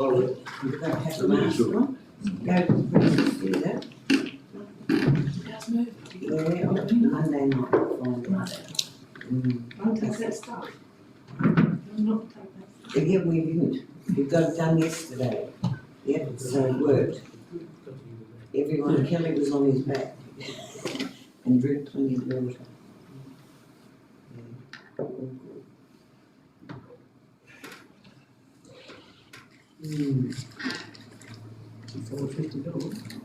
You don't have to mask on. Go to the Princess Theatre. Yeah, on Monday night. I'll take that stuff. I'm not take that. Yeah, we didn't. We got it done yesterday. Yeah, so it worked. Everyone, Kelly was on his back. And drank plenty of water. Yeah. $450.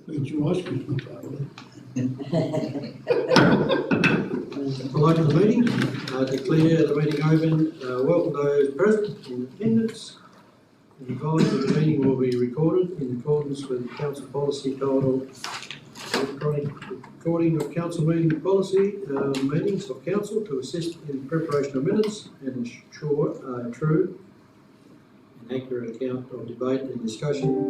It's your ice cream, probably. Welcome to the meeting. Declare the meeting open. Welcome those present in attendance. Advise that the meeting will be recorded in accordance with council policy titled Electronic Recording of Council Meeting Policy, Meetings of Council to assist in preparation of minutes and ensure true and accurate account of debate and discussion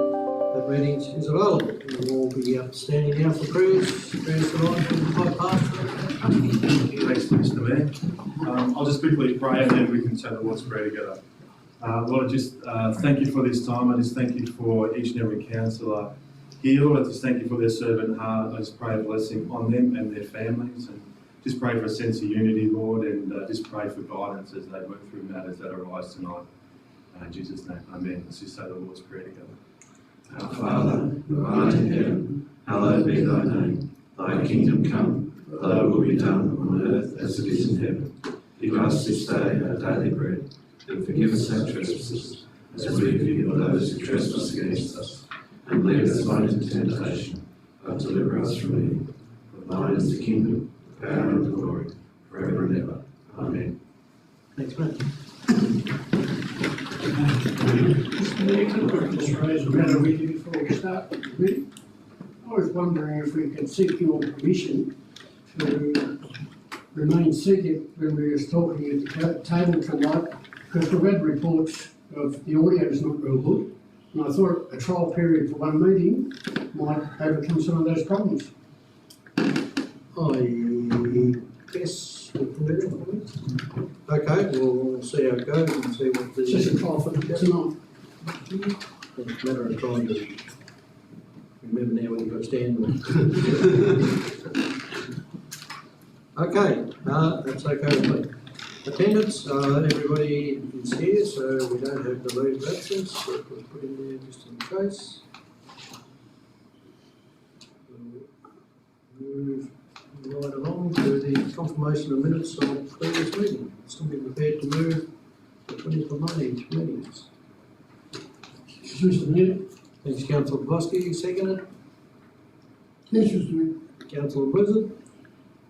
at meetings is available. And we'll be standing now for prayers. Prayers tonight from my pastor. Thanks, Mr. Mayor. I'll just quickly pray and then we can say the Lord's Prayer together. Lord, I just thank you for this time. I just thank you for each and every councillor here. Lord, I just thank you for their servant heart. I just pray a blessing on them and their families, and just pray for a sense of unity, Lord, and just pray for guidance as they work through matters that arise tonight. In Jesus' name, amen. Let's just say the Lord's Prayer together. Our Father, who art in heaven, hallowed be thy name. Thy kingdom come, thy will be done on earth as it is in heaven. Give us this day our daily bread, and forgive us our trespasses, as we forgive those who trespass against us. And lead us not into temptation, but deliver us from evil. For thine is the kingdom, the power, and the glory, forever and ever. Amen. Thanks, mate. Mr. Mayor, can I just raise a matter with you before we start the meeting? I was wondering if we could seek your permission to remain seated when we were talking at the table tonight, because we've had reports of the audio is not real good, and I thought a trial period for one meeting might overcome some of those problems. I guess we can do that. Okay, we'll see how it goes and see what the... It's just a trial for tonight. It's a matter of trying to remember now when you've got to stand on. Okay, that's okay with me. Attendance, everybody is here, so we don't have the leave of absence. That was put in there just in case. We'll move right along to the confirmation of minutes of previous meeting. Somebody prepared to move the 20th of May meetings. Mr. Mayor? Thanks, Councillor Pulaski. Seconded. Yes, Mr. Mayor. Councillor Blizzard.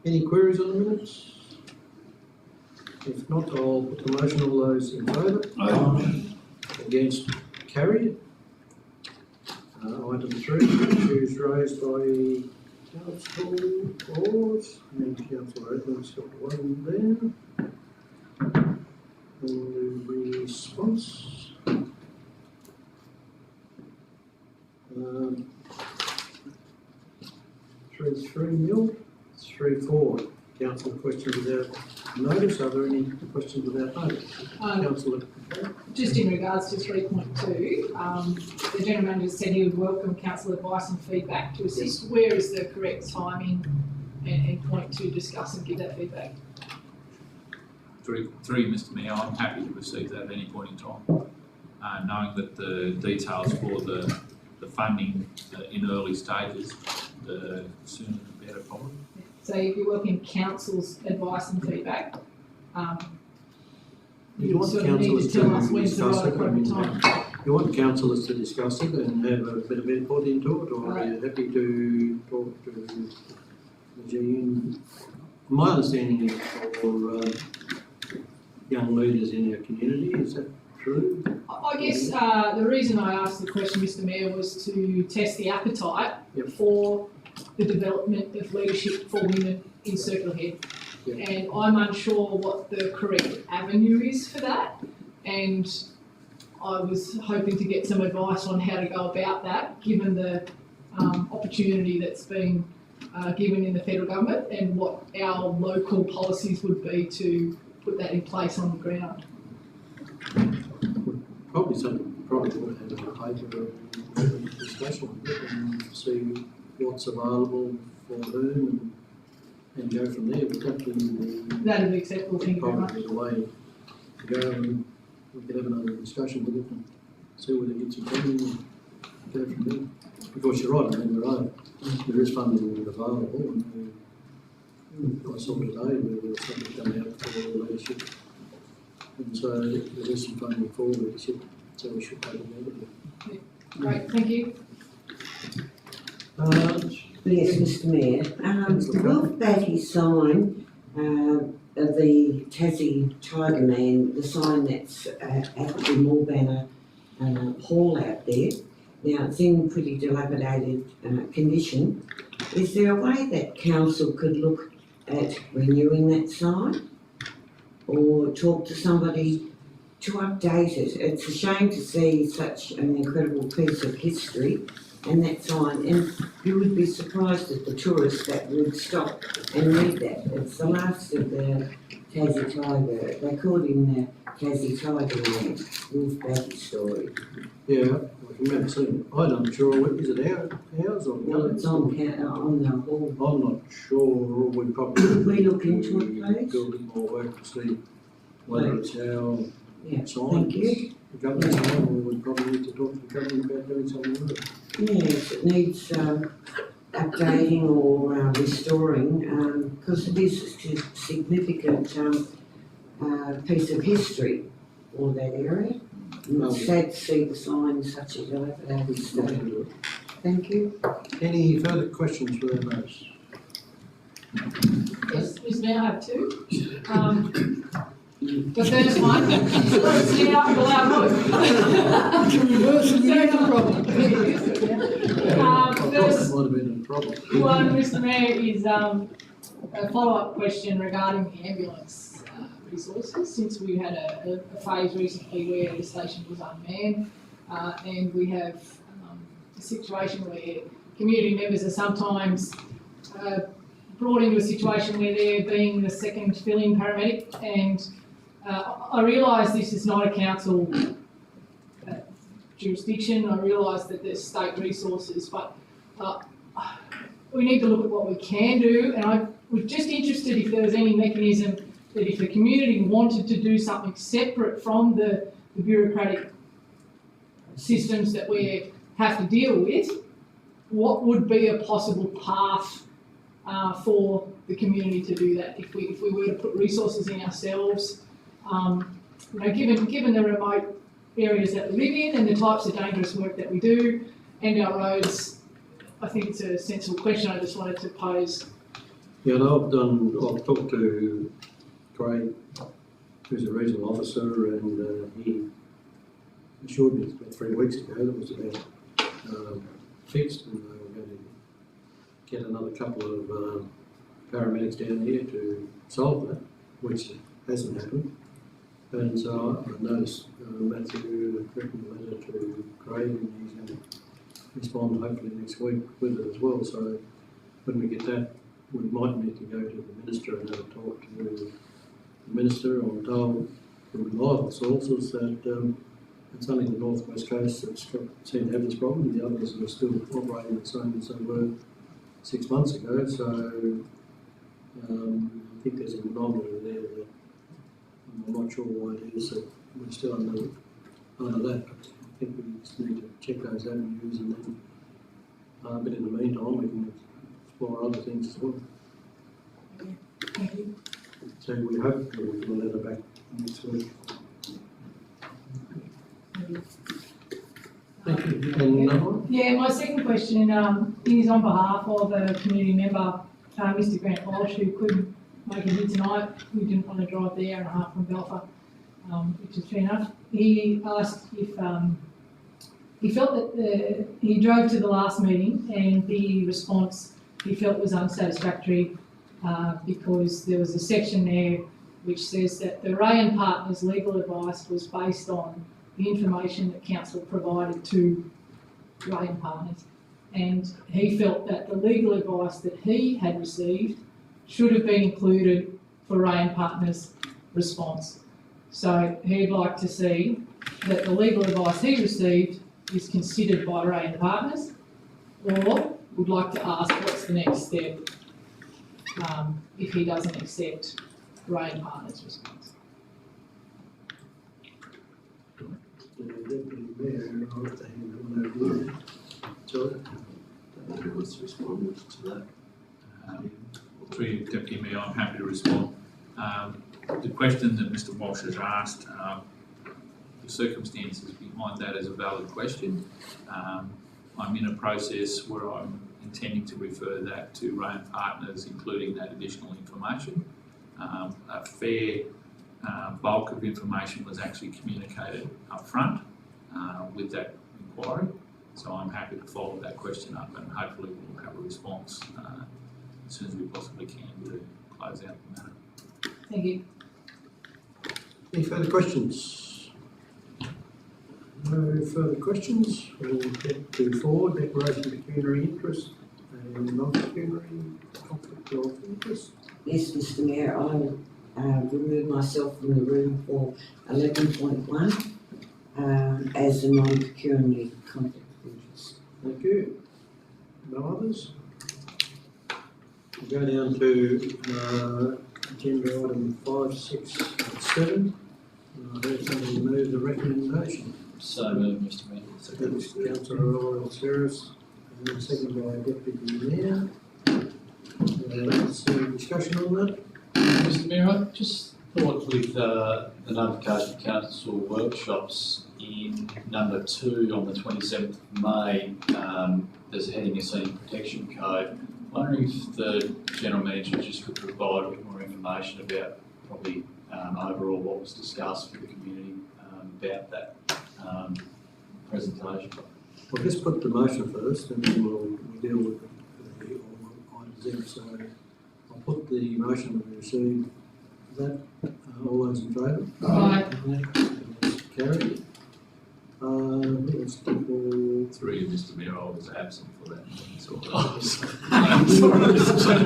Any queries on the minutes? If not, I'll put the motion. All those in favour? Against? Carried. Item 3, issues raised by Councillor Hawes and Councillor Edmonds got one there. And the response. 3-3-0. 3-4. Council questions without notice. Are there any questions without notice? Councillor. Just in regards to 3.2, the general manager said he would welcome council advice and feedback to assist. Yes. Where is the correct timing and point to discuss and give that feedback? Through Mr. Mayor, I'm happy to receive that at any point in time, knowing that the details for the funding in early stages, the sooner the better probably. So if you're welcoming council's advice and feedback, you sort of need to tell us when's the right appropriate time. You want councillors to discuss it and have a bit of input into it, or are you happy to talk to Jean? My understanding is for young leaders in our community, is that true? I guess the reason I asked the question, Mr Mayor, was to test the appetite Yep. for the development of leadership for women in Circular Head. Yep. And I'm unsure what the correct avenue is for that, and I was hoping to get some advice on how to go about that, given the opportunity that's been given in the federal government and what our local policies would be to put that in place on the ground. Probably something, probably would have a paper and discussion with it and see what's available for whom and go from there. But that would That'd be acceptable, thank you very much. probably the way to go, and we could have another discussion with it and see whether it gets some funding and go from there. Of course, you're right, I mean, there is funding available, and I saw today where there was something coming out for leadership. And so there is some funding for leadership, so we should take advantage of it. Great, thank you. Yes, Mr Mayor, the Wolf Batty sign of the Tassie Tiger Man, the sign that's at the Moore Banner hall out there, now it's in pretty dilapidated condition. Is there a way that council could look at renewing that sign? Or talk to somebody to update it? It's a shame to see such an incredible piece of history and that sign, and you would be surprised at the tourists that would stop and read that. It's the last of the Tassie Tiger, they called him the Tassie Tiger Man, Wolf Batty story. Yeah, I remember seeing it. I'm not sure, is it ours or? Well, it's on the hall. I'm not sure, we probably. Could we look into it, please? Do a bit more work to see whether it's our Yeah, sign. thank you. The government sign, or we probably need to talk to the government about doing something with it. Yes, it needs updating or restoring, because it is a significant piece of history for that area. And it's sad to see the sign in such a dilapidated Look state. into it. Thank you. Any further questions for the notes? Yes, Ms Mayor, I have two. The first one, let's get out the loud voice. To reverse the problem. First Might have been a problem. one, Mr Mayor, is a follow-up question regarding the ambulance resources, since we had a phase recently where the station was unmanned, and we have a situation where community members are sometimes brought into a situation where they're being the second fill-in paramedic, and I realise this is not a council jurisdiction. I realise that there's state resources, but we need to look at what we can do, and I was just interested if there was any mechanism that if the community wanted to do something separate from the bureaucratic systems that we have to deal with, what would be a possible path for the community to do that if we were to put resources in ourselves, given the remote areas that we live in and the types of dangerous work that we do and our roads. I think it's a sensible question I just wanted to pose. Yeah, and I've talked to Craig, who's a regional officer, and he assured me about 3 weeks ago that it was about fixed, and they were going to get another couple of paramedics down here to solve that, which hasn't happened. And so I noticed Matthew written a letter to Craig, and he's going to respond hopefully next week with it as well. So when we get that, we might need to go to the minister and have a talk to the minister. I'm told from reliable sources that it's only the North West Coast that seem to have this problem. The others are still operating the same as they were 6 months ago. So I think there's an anomaly there that I'm not sure why it is that we're still under that. But I think we just need to check those avenues, and then but in the meantime we can explore other things as well. Thank you. So we hope we'll get a letter back next week. And another one? Yeah, my second question is on behalf of a community member, Mr. Grant Walsh, who couldn't make it here tonight. We didn't want to drive the hour and a half from Belfer, which is fair enough. He asked if he felt that he drove to the last meeting and the response he felt was unsatisfactory because there was a section there which says that the Ray and Partners legal advice was based on the information that council provided to Ray and Partners. And he felt that the legal advice that he had received should have been included for Ray and Partners' response. So he'd like to see that the legal advice he received is considered by Ray and Partners, or would like to ask what's the next step if he doesn't accept Ray and Partners' response. Deputy Mayor, I'll have to hand that one over to you. Sorry. Who wants to respond to that? Through you, Deputy Mayor, I'm happy to respond. The question that Mr. Walsh has asked, the circumstances behind that is a valid question. I'm in a process where I'm intending to refer that to Ray and Partners, including that additional information. A fair bulk of information was actually communicated up front with that inquiry. So I'm happy to follow that question up and hopefully we'll have a response as soon as we possibly can to close out the matter. Thank you. Any further questions? No further questions. We'll get to 4, declaration of pecuniary interest and non-pecuniary conflict of interest. Yes, Mr. Mayor, I will remove myself from the room for 11.1 as a non-pecuniary conflict of interest. Thank you. No others? We'll go down to agenda item 5, 6, and 7. I heard somebody move the recommendation. So moved, Mr. Mayor. That was Councillor Royal Seris, and then seconded by Deputy Mayor. Discussion on that? Mr. Mayor, I just thought with the notification of council workshops in number 2 on the 27th of May, there's a heading of Scene Protection Code. Wondering if the General Manager just could provide a bit more information about probably overall what was discussed for the community about that presentation. Well, let's put the motion first and then we'll deal with the items there. So I'll put the motion that we received. Is that all those in favour? Aye. Carried. Let's do Through you, Mr. Mayor, I was absent for that. So I'm sorry, Mr. Chair.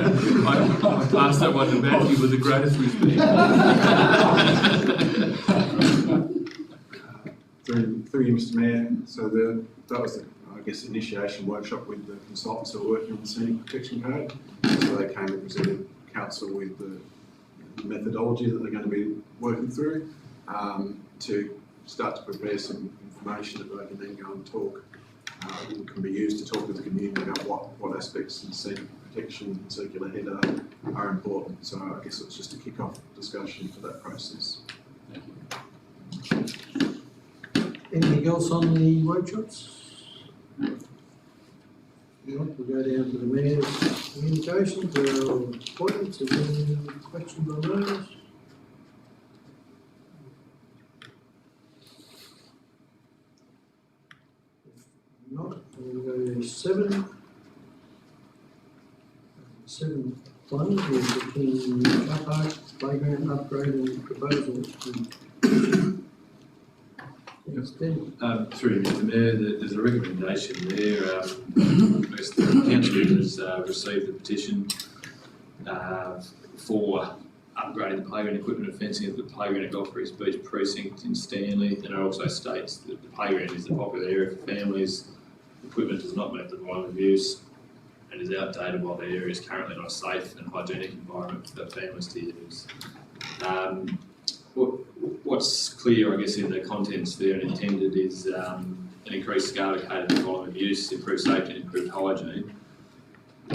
I passed that one to Matthew with the greatest respect. Through you, Mr. Mayor. So that was the, I guess, initiation workshop with the consultants who are working on the scenic protection code. So they came and presented council with the methodology that they're going to be working through to start to prepare some information that they can then go and talk, can be used to talk to the community about what aspects in scenic protection and circular head are important. So I guess it's just a kick-off discussion for that process. Thank you. anything else on the workshops? We'll go down to the Mayor's communications, our appointments. Is there any questions on those? If not, we'll go to 7. 7.1 is the King car park playground upgrade and proposal. Yes, Ben. Through you, Mr. Mayor, there's a recommendation there. The council has received the petition for upgrading the playground equipment and fencing of the playground at Golf Creek Beach Precinct in Stanley, and it also states that the playground is a popular area for families. Equipment does not meet the right of use and is outdated, while the area is currently not a safe and hygienic environment for families to use. What's clear, I guess, in the contents there and intended is an increased scale of catered volume of use, improved safety and improved hygiene.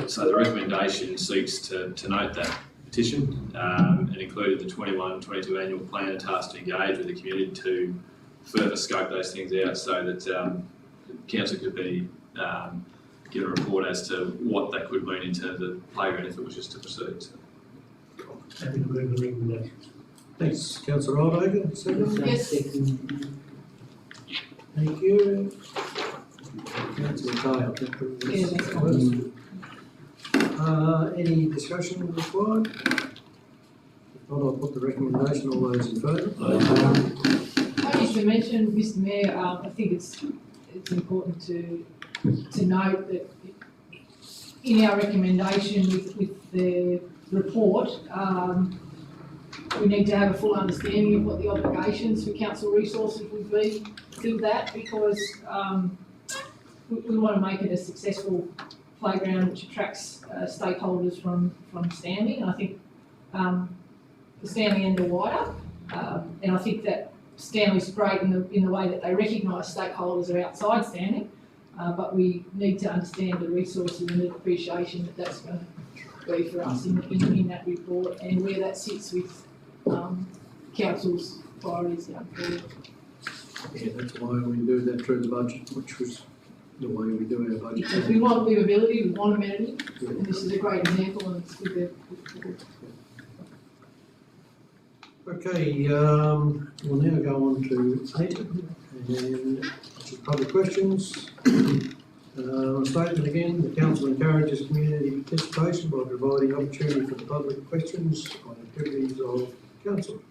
So the recommendation seeks to note that petition and included the 21-22 annual plan and task to engage with the community to further scope those things out so that council could be, give a report as to what that could mean in terms of playground if it was just to proceed. So. Happy to move the recommendation. Thanks, councillor Oldoga, second. Yes. Thank you. Councillor Kyle, thank you. Yeah, that's Any discussion required? If not, I'll put the recommendation, all those in favour? I used to mention, Mr Mayor, I think it's important to note that in our recommendation with the report, we need to have a full understanding of what the obligations for council resources would be to that, because we want to make it a successful playground which attracts stakeholders from Stanley. And I think the Stanley and the wider, and I think that Stanley's great in the way that they recognise stakeholders are outside Stanley, but we need to understand the resources and the depreciation that's going to be for us in that report, and where that sits with council's priorities going forward. Yeah, that's why we do that through the budget, which was the way we do our budget. Because we want livability, we want amenity, Yeah. and this is a great example, and it's good to. Okay, we'll now go on to 8, and which is public questions. Statement again, the council encourages community participation by providing opportunity for the public questions on activities of council.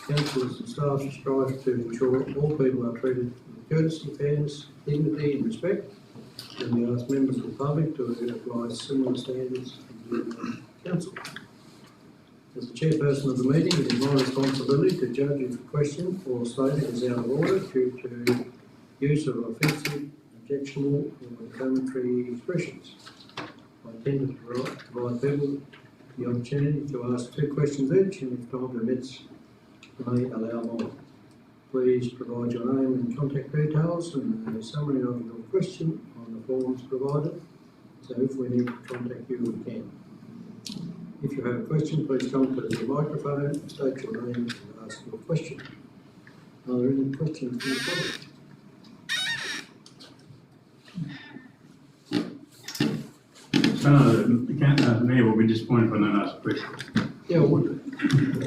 Councillors and staff strive to ensure all people are treated with courtesy, fairness, dignity and respect, and we ask members of the public to apply similar standards to the council. As the chairperson of the meeting, it is my responsibility to judge if a question or statement is out of order due to use of offensive, objectionable or defamatory expressions. I intend to provide people the opportunity to ask 2 questions each, and if time permits, may allow more. Please provide your name and contact details and a summary of your question on the forms provided, so if we need to contact you, we can. If you have a question, please come to the microphone, state your name and ask your question. Are there any questions from the public? The Mayor will be disappointed if I don't ask a question. Yeah, would.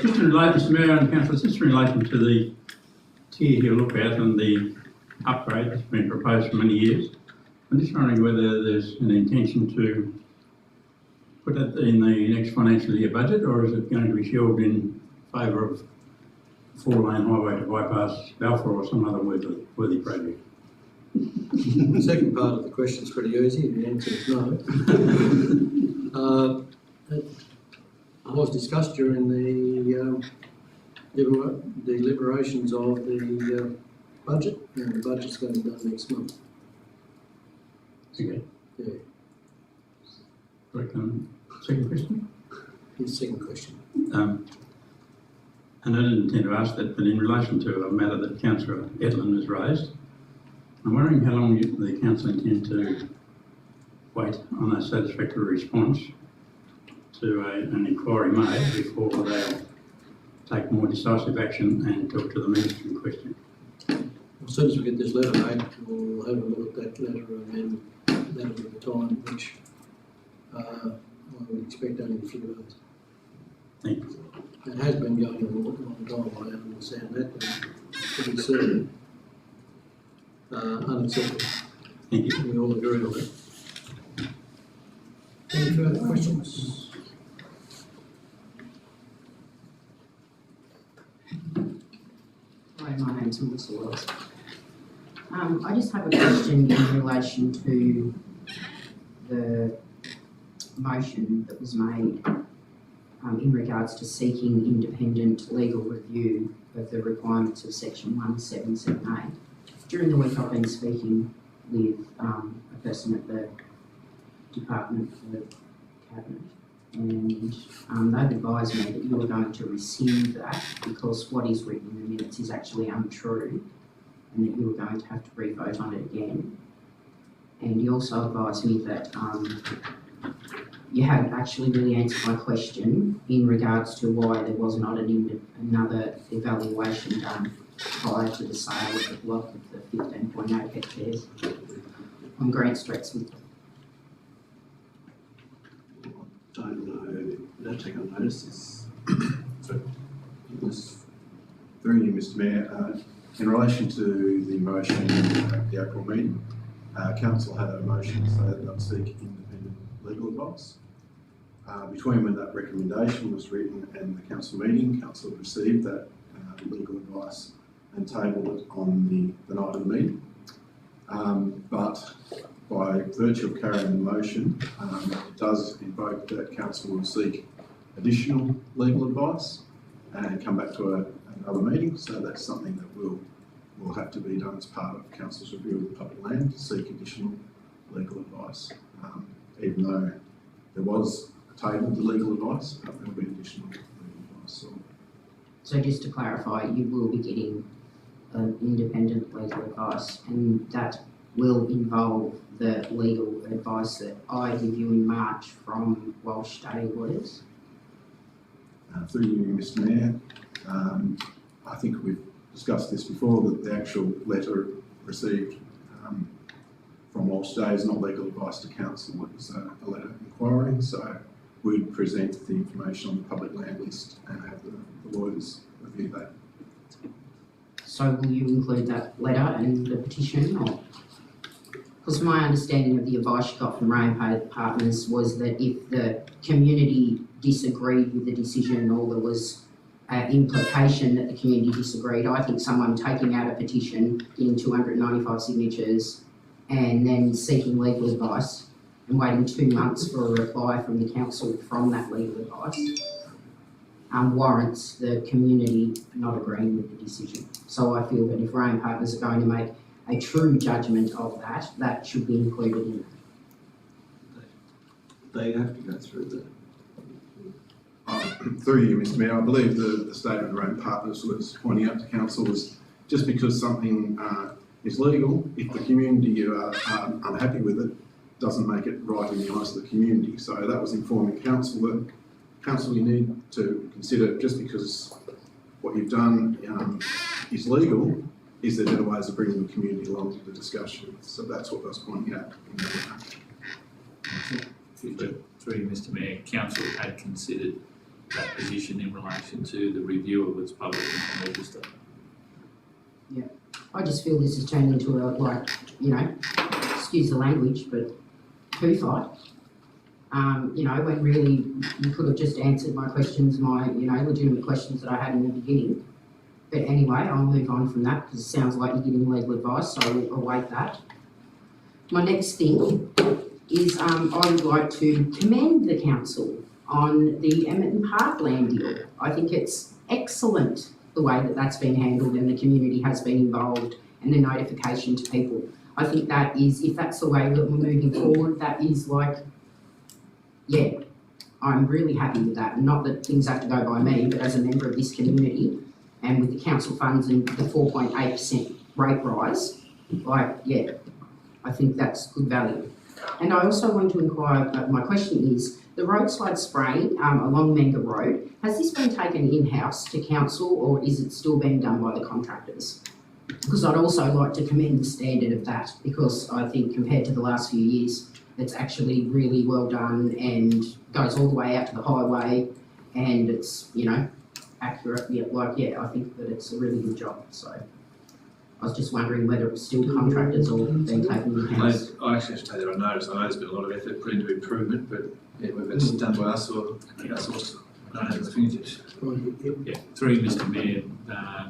Just in relation, Mr Mayor and Councillors, just in relation to the Tier Hill lookout and the upgrade that's been proposed for many years, I'm just wondering whether there's an intention to put it in the next financial year budget, or is it going to be shelved in favour of 4-lane highway to bypass Balfour or some other worthy project? The second part of the question is pretty easy, the answer is no. It was discussed during the deliberations of the budget, and the budget's going to be done next month. Okay. Yeah. Correct. Second question? His second question. And I didn't intend to ask that, but in relation to a matter that Councillor Edlin has raised, I'm wondering how long the council intend to wait on a satisfactory response to an inquiry made before they'll take more decisive action and talk to the minister in question. As soon as we get this letter made, we'll have a look at that letter, and then that'll be the time which I would expect only a few days. Thank you. It has been going on a long time, I understand that, but to be certain, unacceptable. Thank you. We all agree on that. Any further questions? Hi, my name's Melissa Wells. I just have a question in relation to the motion that was made in regards to seeking independent legal review of the requirements of section 177A. During the week I've been speaking with a person at the Department for Cabinet, and they've advised me that you are going to rescind that because what is written in the minutes is actually untrue, and that you are going to have to re-vote on it again. And he also advised me that you haven't actually really answered my question in regards to why there was not another evaluation done prior to the sale of the block of the 15.8 hectares on Grant Street, Smith. Don't know, don't take on notice this. It was through you, Mr Mayor. In relation to the motion at the April meeting, council had a motion to say that they'll seek independent legal advice. Between when that recommendation was written and the council meeting, council received that legal advice and tabled it on the night of the meeting. But by virtue of carrying the motion, it does invoke that council will seek additional legal advice and come back to another meeting. So that's something that will have to be done as part of council's review of the public land to seek additional legal advice. Even though there was tabled the legal advice, there will be additional legal advice. So just to clarify, you will be getting independent legal advice, and that will involve the legal advice that I give you in March from Walsh Day lawyers. Through you, Mr Mayor, I think we've discussed this before, that the actual letter received from Walsh Day is not legal advice to council. It was a letter inquiring, so we'd present the information on the public land list and have the lawyers review that. So will you include that letter and the petition, or? Because my understanding of the advice you got from Rainbow Partners was that if the community disagreed with the decision, or there was implication that the community disagreed, I think someone taking out a petition, getting 295 signatures, and then seeking legal advice and waiting 2 months for a reply from the council from that legal advice warrants the community not agreeing with the decision. So I feel that if Rain Partners are going to make a true judgment of that, that should be included in it. They have to go through the. Through you, Mr Mayor, I believe the statement of Rain Partners was pointing out to council was just because something is legal, if the community are unhappy with it, doesn't make it right in the eyes of the community. So that was informing council that council, you need to consider, just because what you've done is legal, is there better ways of bringing the community along to the discussion? So that's what I was pointing out in the Through you, Mr Mayor, council had considered that position in relation to the review of its public income register. I just feel this has turned into a, like, you know, excuse the language, but poo fight. You know, when really you could have just answered my questions, my, you know, legitimate questions that I had in the beginning. But anyway, I'll move on from that because it sounds like you're giving legal advice, so I'll await that. My next thing is I would like to commend the council on the Emmerton Park land deal. I think it's excellent the way that that's been handled and the community has been involved and the notification to people. I think that is, if that's the way that we're moving forward, that is like, yeah, I'm really happy with that. Not that things have to go by me, but as a member of this community and with the council funds and the 4.8% rate rise, like, yeah, I think that's good value. And I also want to inquire, my question is, the roadside spraying along Menga Road, has this been taken in-house to council or is it still being done by the contractors? Because I'd also like to commend the standard of that, because I think compared to the last few years, it's actually really well done and goes all the way out to the highway and it's, you know, accurate. Yeah, like, yeah, I think that it's a really good job. So I was just wondering whether it was still contractors or being taken in-house. I actually have to take that on notice. I know there's been a lot of effort put into improvement, but yeah, whether it's done by us or outsourced, I don't have the fingertips. Yeah, through Mr Mayor,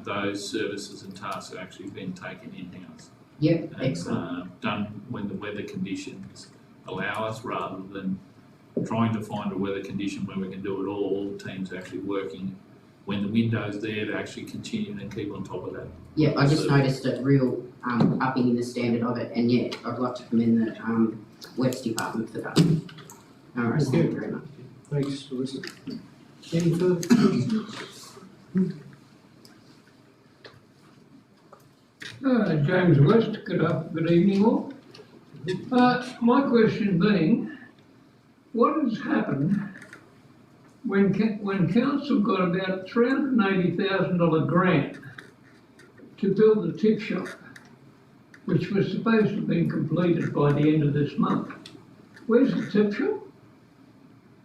those services and tasks have actually been taken in-house. Yep, And, excellent. done when the weather conditions allow us, rather than trying to find a weather condition where we can do it all the teams are actually working when the window's there to actually continue and keep on top of that. Yeah, I just noticed a real upping in the standard of it, and yeah, I'd like to commend the Works Department for that. All right, thank you very much. Thanks, Melissa. Any further questions? James West, good evening all. My question being, what has happened when council got about $380,000 grant to build the tip shop, which was supposed to have been completed by the end of this month. Where's the tip shop?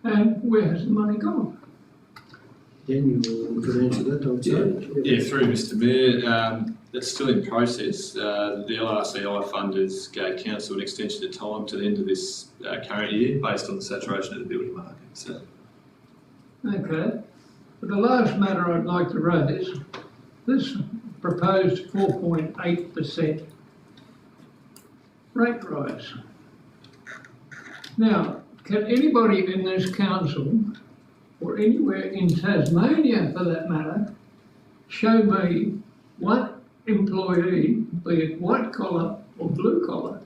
And where has the money gone? Daniel could answer that, I would say. Yeah, through Mr Mayor, that's still in process. The LRCI funders gave council an extension of time to the end of this current year based on the saturation of the building market. So, Okay. But the last matter I'd like to raise, this proposed 4.8% rate rise. Now, can anybody in this council, or anywhere in Tasmania for that matter, show me one employee, be it white collar or blue collar,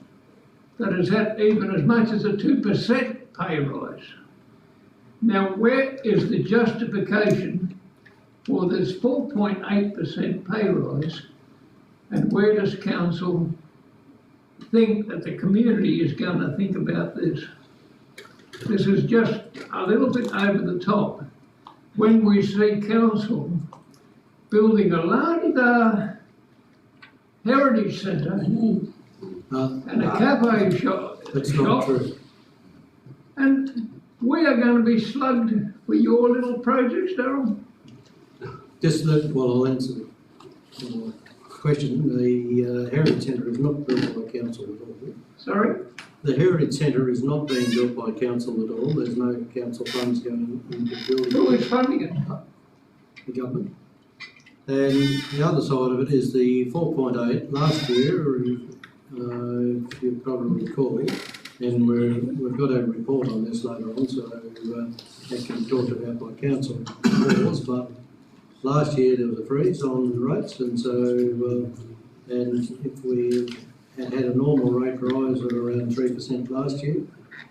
that has had even as much as a 2% pay rise? Now, where is the justification for this 4.8% pay rise, and where does council think that the community is going to think about this? This is just a little bit over the top when we see council building a la-di-da heritage centre and a cafe shop. That's not true. And we are going to be slugged for your little projects, Darryl. Just let, well, I'll answer the question. The Heritage Centre is not built by council at all. Sorry? The Heritage Centre is not being built by council at all. There's no council funds going into building. Who is funding it? The government. And the other side of it is the 4.8 last year, if you probably recall, and we've got a report on this later on, so that can be talked about by council, of course, but last year there was a freeze on rates, and so, and if we had a normal rate rise of around 3% last year,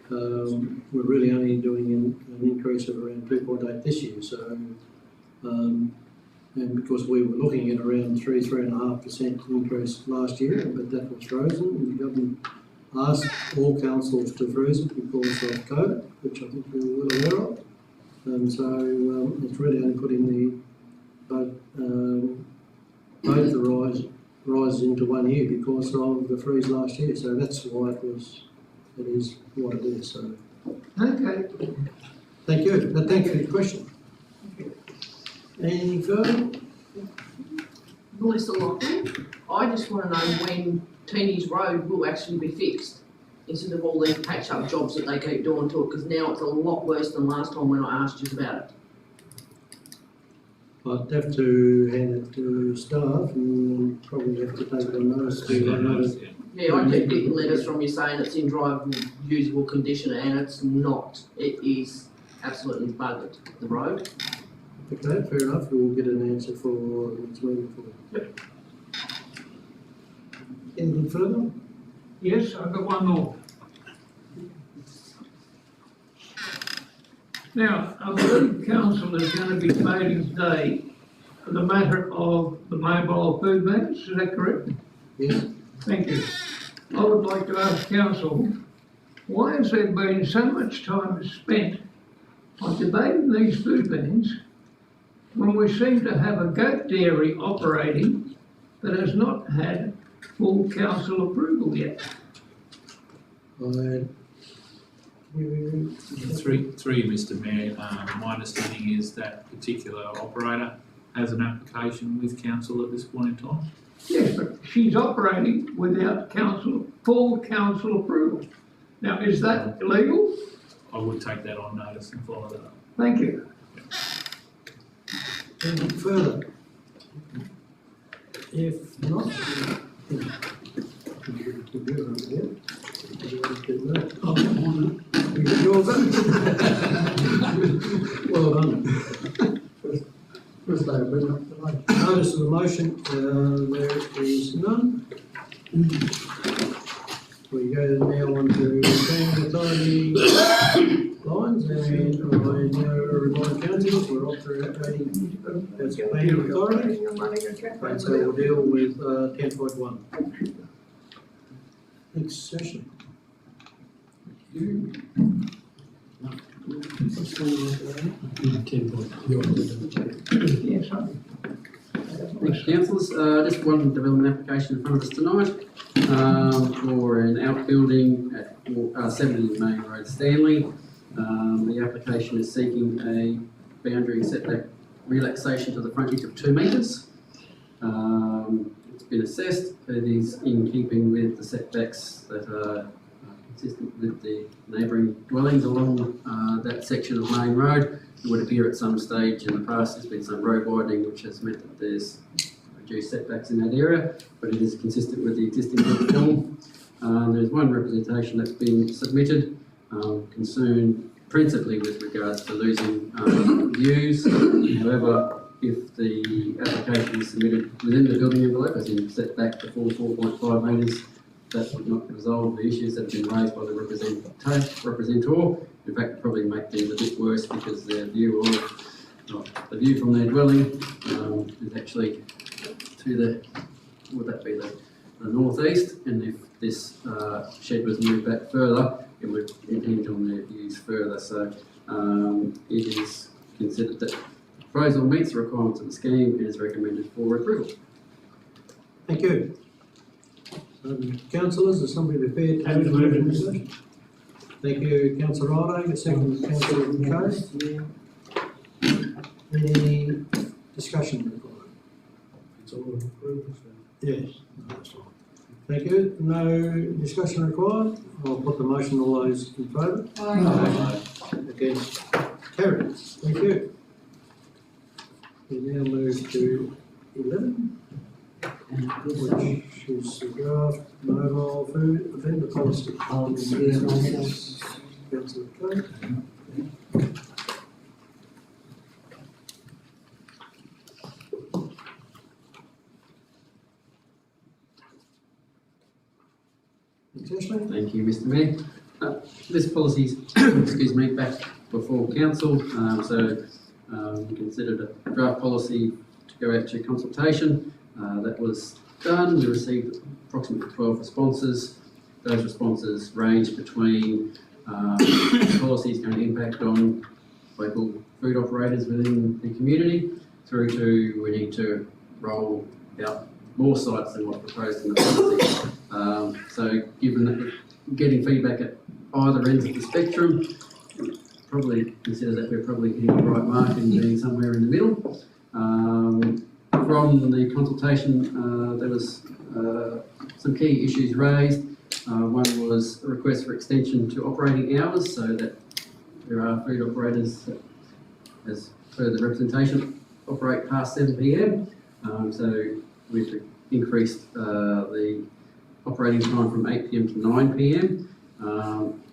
we're really only doing an increase of around 2.8 this year, so, and because we were looking at around 3.5% increase last year, but that was frozen, and the government asked all councils to freeze it because of COVID, which I think you're well aware of. And so it's really only putting both the rise into 1 year because of the freeze last year. So that's why it is what it is. So Okay. thank you. But thank you for your question. Any further? Melissa Lockley, I just want to know when Teeny's Road will actually be fixed, instead of all these patch-up jobs that they keep doing to it, because now it's a lot worse than last time when I asked you about it. I'd have to hand it to staff and probably have to take it on notice. Yeah, I keep getting letters from you saying it's in drivable, usable condition, and it's not. It is absolutely buggered, the road. Okay, fair enough. We'll get an answer for next meeting for you. Yep. Anything further? Yes, I've got one more. Now, I believe council is going to be debating today the matter of the mobile food banks, is that correct? Yes. Thank you. I would like to ask council, why has there been so much time spent on debating these food banks when we seem to have a goat dairy operating that has not had full council approval yet? Three, Mr Mayor, my understanding is that particular operator has an application with council at this point in time. Yes, but she's operating without full council approval. Now, is that illegal? I would take that on notice and follow that up. Thank you. Anything further? If not, well done. First day, bring up the light. Notice of the motion, there is none. We go now on to planning authority lines, and I now remind councillors we're operating as planning authority, and so we'll deal with 10.1. Next session. Yes, sir. Thank you, councillors. Just one development application in front of us tonight for an outbuilding at 70 Main Road, Stanley. The application is seeking a boundary setback relaxation to the frontage of 2 metres. It's been assessed. It is in keeping with the setbacks that are consistent with the neighbouring dwellings along that section of Main Road. It would appear at some stage in the past there's been some road widening which has meant that there's reduced setbacks in that area, but it is consistent with the existing form. There's one representation that's been submitted, concerned principally with regards to losing views. However, if the application is submitted within the building envelope, as in set back to 4.5 metres, that would not resolve the issues that have been raised by the representor. In fact, probably make things a bit worse because their view the view from their dwelling is actually to the, would that be the northeast, and if this shed was moved back further, it would impinge on their views further. So it is considered that the proposal meets the requirements of the scheme and is recommended for approval. Thank you. Councillors, is somebody prepared to move the recommendation? Thank you, Councillor Riding. A second, Councillor McCarthy. Any discussion required? It's all approved. Yes. No, that's fine. Thank you. No discussion required. I'll put the motion. All those in favour? Aye. Against? Carried. Thank you. We now move to 11. Which is the draft mobile food offender policy. Councillor Clerk. Thank you, Mr. Mayor. This policy is, excuse me, back before council, we considered a draft policy to go out to consultation. That was done. We received approximately 12 responses. Those responses range between policies going to impact on local food operators within the community, through to we need to roll out more sites than what's proposed in the policy. So given that getting feedback at either ends of the spectrum, probably consider that we're probably hitting the right mark and being somewhere in the middle. From the consultation, there was some key issues raised. One was a request for extension to operating hours, so that there are food operators that, as per the representation, operate past 7 p.m. So we've increased the operating time from 8 p.m. to 9 p.m.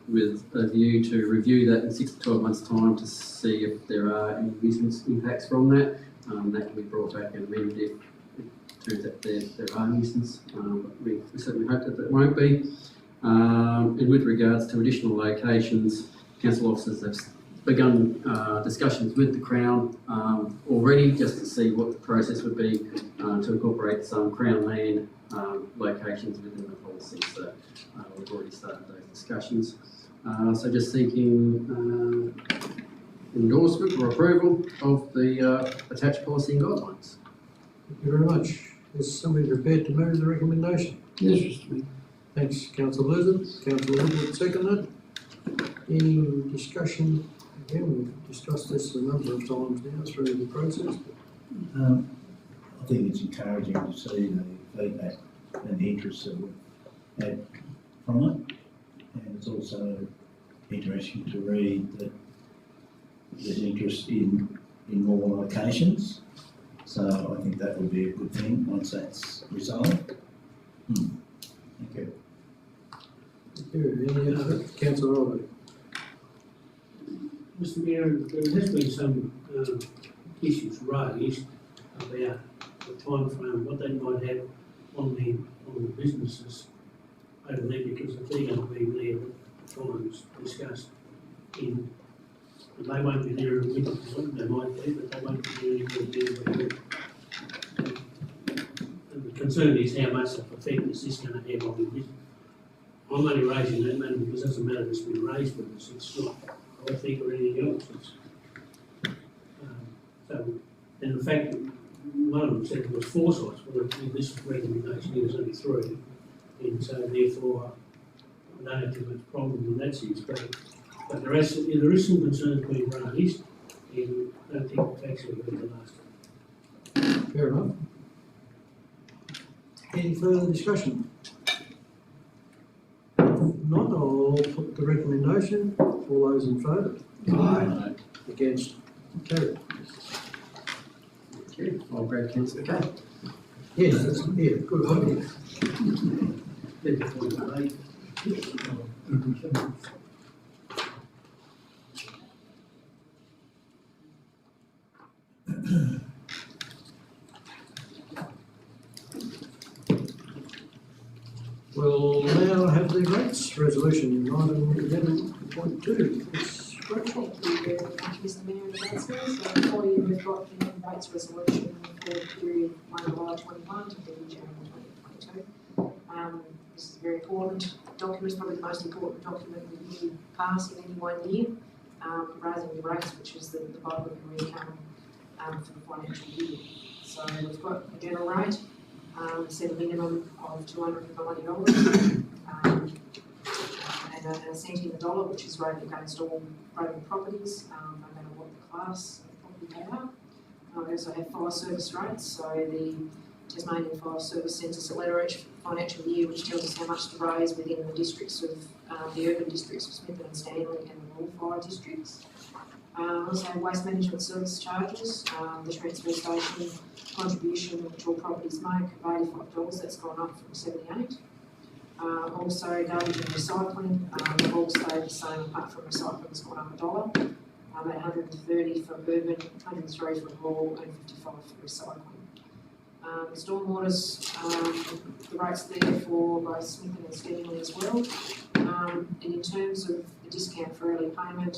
With a view to review that in 6 to 12 months' time to see if there are any nuisance impacts from that. That can be brought back and amended if it turns out there are nuisance. But we certainly hope that there won't be. And with regards to additional locations, council officers have begun discussions with the Crown already, just to see what the process would be to incorporate some Crown land locations within the policy. So we've already started those discussions. So just seeking endorsement or approval of the attached policy and guidelines. Thank you very much. Is somebody prepared to move the recommendation? Yes, Mr. Mayor. Thanks, Councillor Lizard. Councillor Woodward, seconded. Any discussion? Again, we've discussed this a number of times now through the process. I think it's encouraging to see the feedback and the interest that we've had from it. And it's also interesting to read that there's interest in more locations. So I think that would be a good thing once that's resolved. Thank you. Thank you. Any other? Councillor Riley. Mr. Mayor, there has been some issues raised about the timeframe, what they might have on the businesses over there, because if they're going to be there, times discussed in, they won't be there in the winter time, they might be, but they won't be there in the and the concern is how much of effect is this going to have on the business. I'm only raising that matter because it doesn't matter if it's been raised with us, it's not, I think, or anything else. It's, so, and the fact that one of them said there was 4 sites, well, in this recommendation, there's only 3, and so therefore, I don't have too much problem in that sense, but there is some concerns being raised, and I don't think it's actually going to last. Fair enough. Any further discussion? If not, I'll put the recommendation. All those in favour? Aye. Against? Carried. Okay, I'll grab councillor Kay. Yes, that's, yeah, good idea. We'll now have the rates resolution, item 11.2. It's great. Thank you very much, Mr Mayor and Councillors. So before you, we've got the rates resolution for the period 1 July 21 to 30 January 2022. This is a very important document, probably the most important document that you pass in any 1 year, raising the rates, which is the bulk of your income for the financial year. So we've got a general rate, set a minimum of $290, and a cent in the dollar, which is rated against all rated properties, no matter what the class of property they are. We also have fire service rates, so the Tasmanian Fire Service sends us a letter each financial year which tells us how much to raise within the districts of the urban districts of Smithton and Stanley and the rural fire districts. Also have waste management service charges, the transfer station contribution which all properties make of $85, that's gone up from 78. Also garbage and recycling, they've all stayed the same apart from recycling's gone up $1, at 130 for urban, 103 for rural and 55 for recycling. Stormwater's, the rates there for both Smithton and Stanley as well. And in terms of the discount for early payment,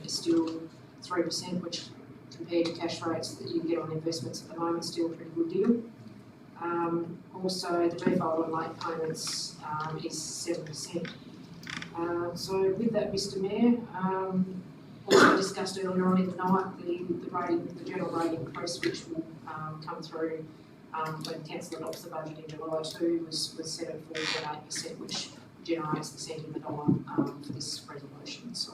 is still 3%, which compared to cash rates that you get on investments at the moment, still a pretty good deal. Also, the default on late payments is 7%. So with that, Mr Mayor, also discussed earlier on in the night, the general rate increase which will come through when Council adopts the budget in July 2 was set at 4.8%, which generates the cent in the dollar for this resolution. So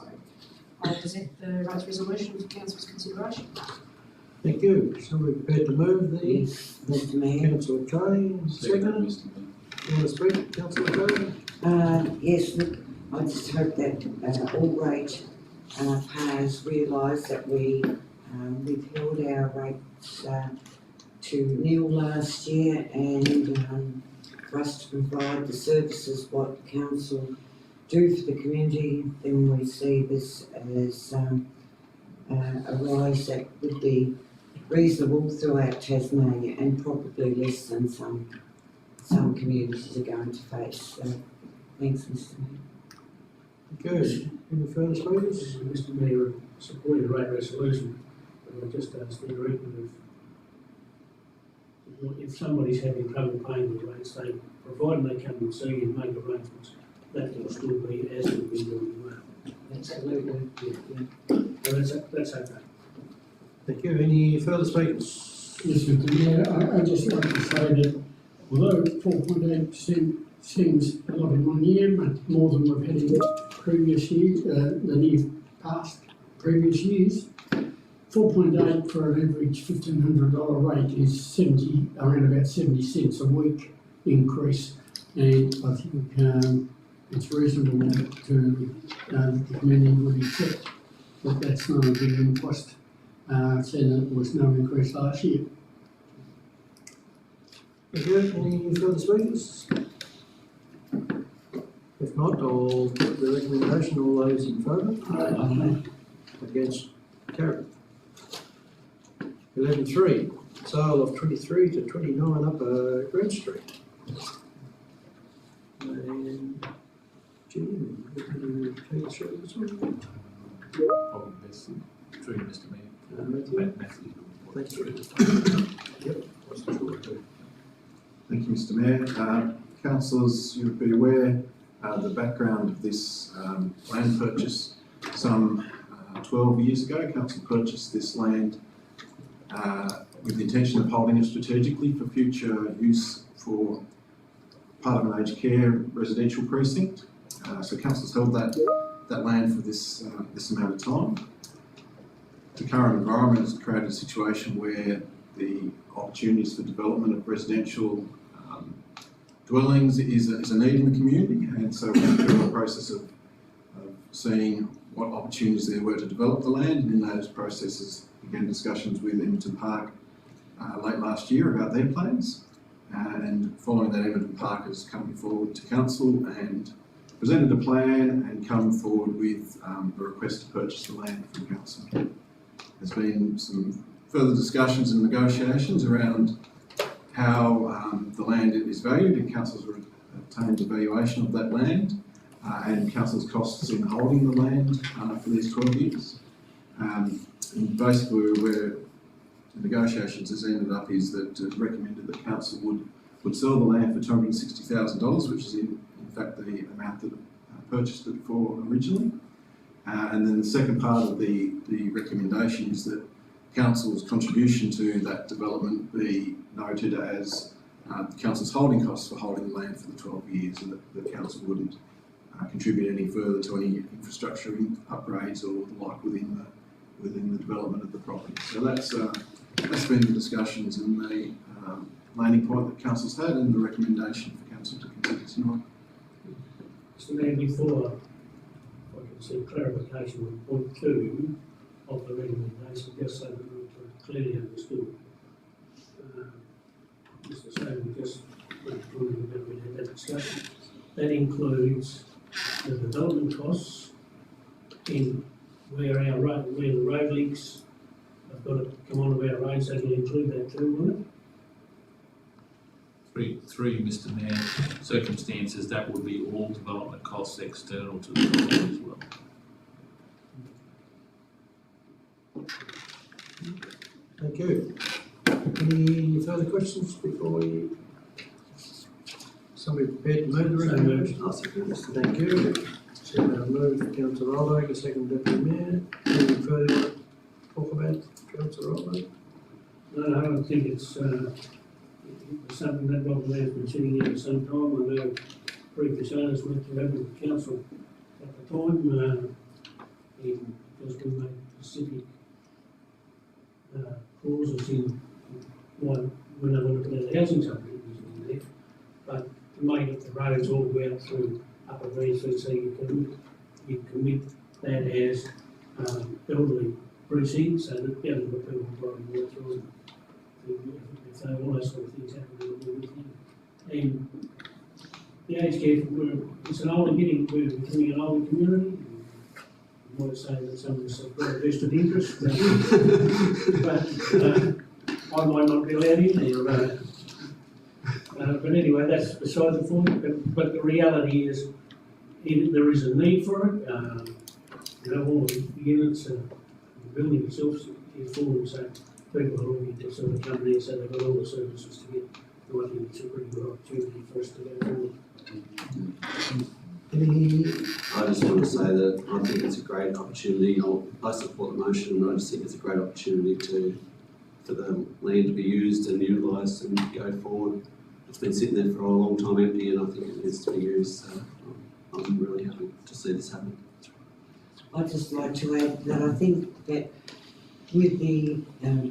I'll present the rates resolution for Council's consideration. Thank you. Somebody prepared to move the Yes, Mr Mayor. Councillor Kay, second. Mr Mayor. You want to speak, Councillor Kay? Yes, look, I just hope that all rate payers realise that we withheld our rates to nil last year, and for us to provide the services what council do for the community, then we see this as a rise that would be reasonable throughout Tasmania and probably less than some communities are going to face. So, thanks, Mr Mayor. Good. Any further speakers? Mr Mayor, supporting the rate resolution, but I just asked the director if somebody's having trouble paying the rates, they, provided they come and see you and make arrangements, that will still be as we've been doing now. Absolutely. So that's okay. Thank you. Any further speakers? Yes, Mr Mayor, I just like to say that although 4.8% seems a lot in 1 year, but more than we've had in previous years, the year past previous years, 4.8 for an average $1,500 rate is around about 70 cents a week increase, and I think it's reasonable to the community would accept that that's not a big impost, saying that there was no increase last year. Thank you. Any further speakers? If not, I'll put the recommendation. All those in favour? Against? Carried. 11.3, sale of 23 to 29 Upper Green Street. And Jim, you can show this one? Probably best through Mr Mayor. Matthew. Thank you. Yep. Thank you, Mr Mayor. Councillors, you'll be aware the background of this land purchase. Some 12 years ago, Council purchased this land with the intention of holding it strategically for future use for part of an aged care residential precinct. So council's held that land for this amount of time. The current environment has created a situation where the opportunities for development of residential dwellings is a need in the community, and so we're through a process of seeing what opportunities there were to develop the land, and in those processes began discussions with Edmonton Park late last year about their plans, and following that Edmonton Park has come forward to council and presented a plan and come forward with a request to purchase the land from council. There's been some further discussions and negotiations around how the land is valued, and council's obtained a valuation of that land and council's costs in holding the land for these 12 years. And basically where the negotiations has ended up is that it's recommended that council would sell the land for $260,000, which is in fact the amount that purchased it for originally. And then the second part of the recommendation is that council's contribution to that development be noted as council's holding costs for holding the land for the 12 years, and that the council wouldn't contribute any further to any infrastructure upgrades or the like within the development of the property. So that's been the discussions and the landing point that council's had, and the recommendation for council to consider tonight. Mr Mayor, before I can seek clarification on point 2 of the recommendation, just so that we're clearly understood. Mr Sagan just went through a bit of that discussion. That includes the development costs in where the road links have got to come onto our roads, so it'll include that too, won't it? Three, Mr Mayor, circumstances, that would be all development costs external to the property as well. Thank you. Any further questions before we... Somebody prepared to move the recommendation? Thank you. So now move Councillor Rollo, the second deputy mayor. Anything further to talk about, Councillor Rollo? No, I don't think it's something that Rob Mayor's been sitting here for some time. I know previous owners went to Aboriginal Council at the time, because we made specific clauses in why when they want to put out housing subdivisions in there, but to make it the roads all the way up through Upper Greenfield, so you commit that as elderly precinct, so that the elderly people will probably work through it. If all those sort of things happen, we'll do with them. And the aged care, we're becoming an older community. I might say that some of us have got a vested interest, but I might not be allowed in there. But anyway, that's beside the point. But the reality is, there is a need for it. All the units, the building itself is full, so people are looking to sort of come there, so they've got all the services to get. I think it's a pretty good opportunity for us to go forward. I just want to say that I think it's a great opportunity. I support the motion, and I just think it's a great opportunity for the land to be used and utilised and go forward. It's been sitting there for a long time empty, and I think it needs to be used. So I'm really happy to see this happen. I'd just like to add that I think that with the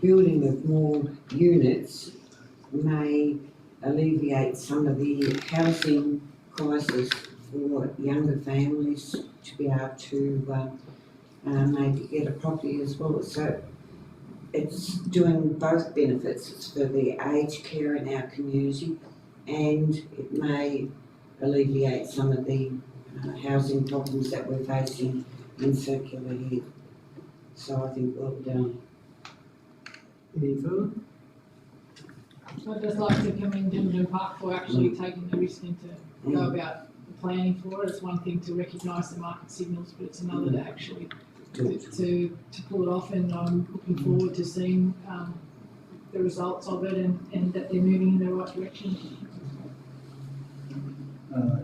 building of more units may alleviate some of the housing crisis for younger families to be able to maybe get a property as well. So it's doing both benefits. It's for the aged care in our community, and it may alleviate some of the housing problems that we're facing in Circular here. So I think well done. Any further? I'd just like to commend Edmonton Park for actually taking the risk and to go about the planning for it. It's one thing to recognise the market signals, but it's another to actually to pull it off, and I'm looking forward to seeing the results of it and that they're moving in the right direction.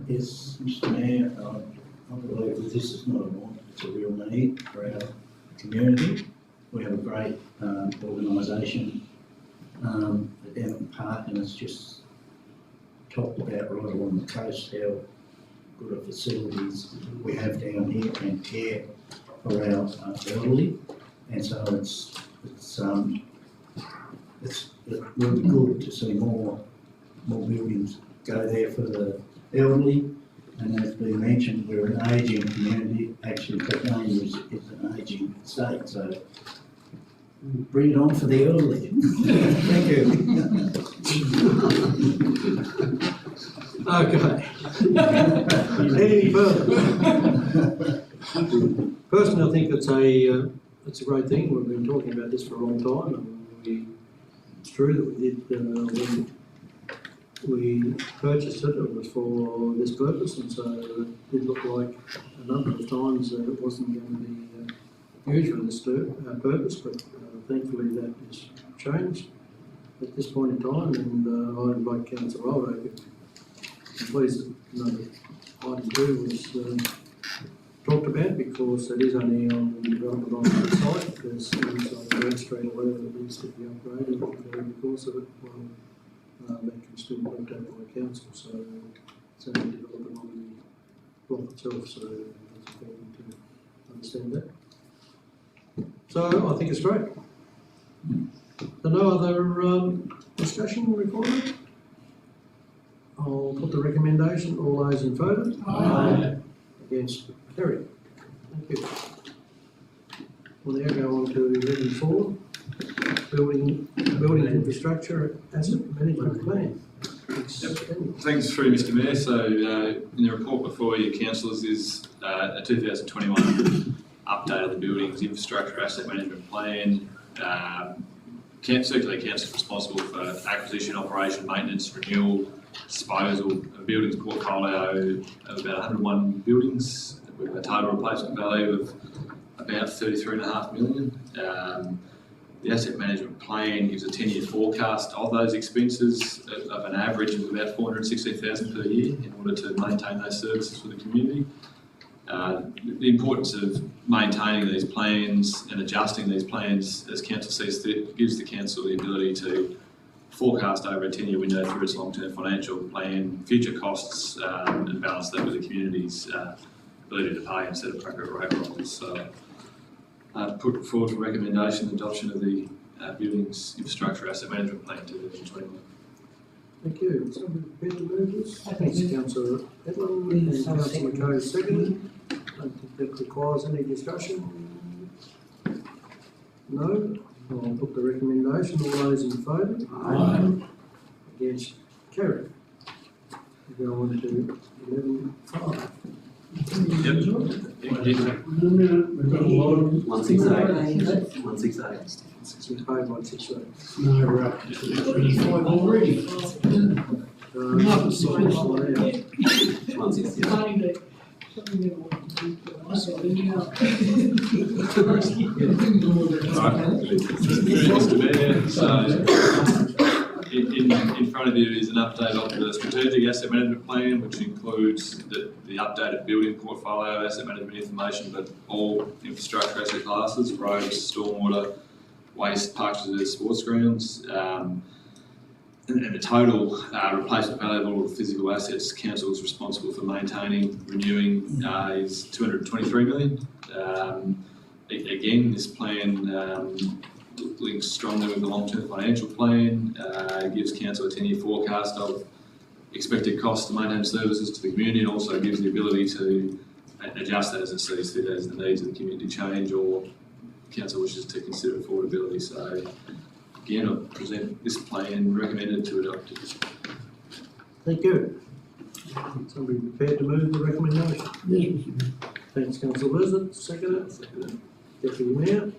Yes, Mr Mayor, I believe that this is not a want, it's a real need for our community. We have a great organisation down at Park, and it's just talked about right along the coast how good of facilities we have down here and care for our elderly, and so it's really good to see more buildings go there for the elderly. And as been mentioned, we're an ageing community. Actually, Tasmania is an ageing state, so bring it on for the elderly. Thank you. Okay. Any further? Personally, I think it's a great thing. We've been talking about this for a long time, and it's true that we did when we purchased it. It was for this purpose, and so it did look like a number of times that it wasn't going to be used for this purpose, but thankfully that has changed at this point in time, and I invite Councillor Aldo to please know item 2 was talked about, because it is only on the development on the site. If there's things like the Red Street or whatever that needs to be upgraded during the course of it, well, that can still be looked at by council, so it's only development on the block itself, so it's important to understand that. So I think it's great. There no other discussion required? I'll put the recommendation. All those in favour? Aye. Against? Carried. Thank you. We'll now go on to item 4, building infrastructure asset management plan. Thanks through Mr Mayor. So in the report before you, councillors, is a 2021 update of the buildings infrastructure asset management plan. Circular Council is responsible for acquisition, operation, maintenance, renewal, disposal of buildings portfolio of about 101 buildings with a total replacement value of about 33.5 million. The asset management plan gives a 10-year forecast of those expenses of an average of about 416,000 per year in order to maintain those services for the community. The importance of maintaining these plans and adjusting these plans as council sees fit gives the council the ability to forecast over a 10-year window through its long-term financial plan, future costs, and balance that with the community's ability to pay and set appropriate rate rises. So, put forward for recommendation adoption of the Buildings Infrastructure Asset Management Plan 2021. Thank you. Somebody prepared to move this? Thanks, Councillor Edlin and Councillor McCoy second. I don't think that requires any discussion. No? I'll put the recommendation. All those in favour? Aye. Against? Carried. We go on to 11.5. Yep. We've got a lot of. 168. 168. It's been paid 168. No, we're up to 25 already. Another side for now. 168. In front of you is an update of the strategic asset management plan, which includes the updated building portfolio, asset management information, but all infrastructure asset classes, roads, stormwater, waste, parks, visitors, sports grounds, and the total replacement value of all the physical assets council is responsible for maintaining, renewing is 223 million. Again, this plan links strongly with the long-term financial plan, gives council a 10-year forecast of expected costs to maintain services to the community, and also gives the ability to adjust that as it sees fit as the needs of the community change or council wishes to consider affordability. So again, I present this plan recommended to adopt it. Thank you. Somebody prepared to move the recommendation? Yes. Thanks, Councillor Blizzard. Second. Deputy Mayor.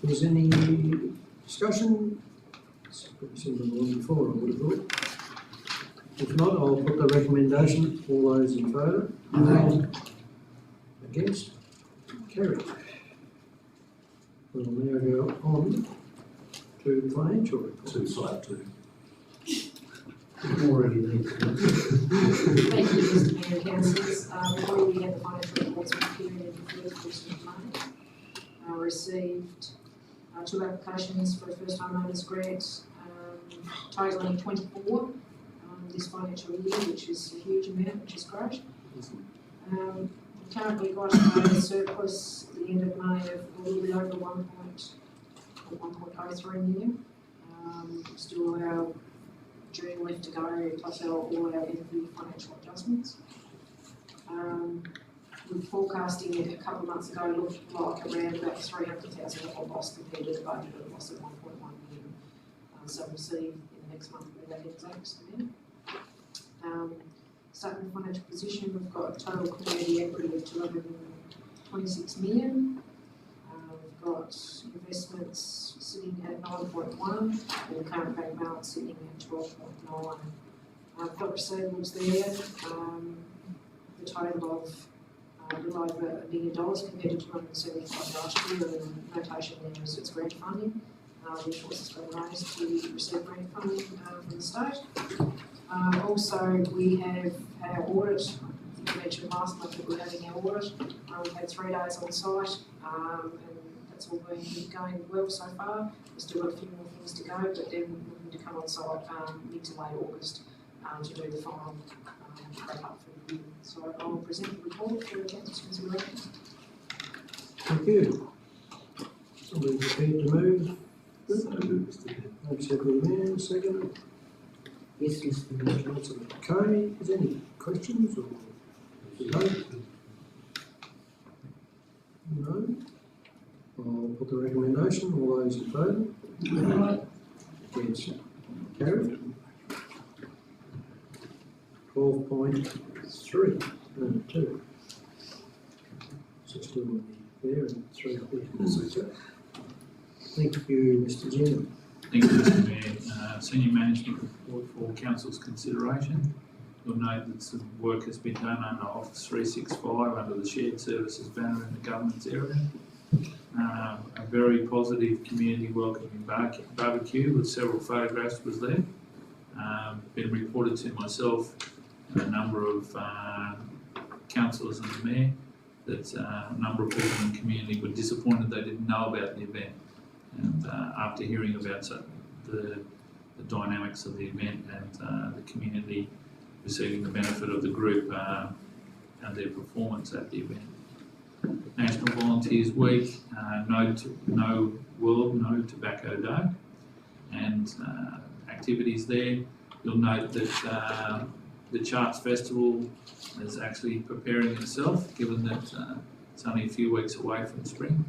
Is any discussion? It's pretty similar to the one before, I would have thought. If not, I'll put the recommendation. All those in favour? Aye. Against? Carried. We'll now go on to the financial report. To slide 2. Already there. Thank you, Mr Mayor, councillors. We had the financial reports for the period of the 1st of May. Received 2 applications for a first time owners grant, totaling 24 this financial year, which is a huge amount, which is great. Currently got a surplus at the end of May of a little bit over 1.03 million. Still our June left to go, plus all our end of year financial adjustments. We're forecasting it a couple of months ago looked like around about $300,000 loss compared to the budgeted loss of 1.1 million. So we'll see in the next month where that exacts then. Starting the financial position, we've got a total community equity of 226 million. We've got investments sitting at 9.1 and the current bank balance sitting at 12.9. I've got receivables there, the total of a little over $1 million compared to 275 last year, and the notation there is it's grant funding. The choice has been raised to receive grant funding from the state. Also, we have our audit. I mentioned last month that we're having our audit. We've had 3 days on site, and that's all been going well so far. We've still got a few more things to go, but then we're looking to come on site mid to late August to do the final wrap up for the year. So I will present the report for the council's consideration. Thank you. Somebody prepared to move? So moved, Mr. Mayor. Councillor Mann, second. Yes, Mr. Mayor. Councillor Cody, is there any questions or no? No? I'll put the recommendation. All those in favour? Against? Carried. 12.3, no, 2. 6 still there and 3 up there. That's okay. Thank you, Mr. Jim. Thank you, Mr. Mayor. Senior management report for council's consideration. You'll note that some work has been done under Office 365 under the shared services banner in the government's area. A very positive community welcoming barbecue with several photographs was there. Been reported to myself and a number of councillors and the mayor that a number of people in the community were disappointed they didn't know about the event. And after hearing about the dynamics of the event and the community receiving the benefit of the group and their performance at the event. National Volunteers Week, no Tobacco Day, and activities there. You'll note that the Charts Festival is actually preparing itself, given that it's only a few weeks away from spring.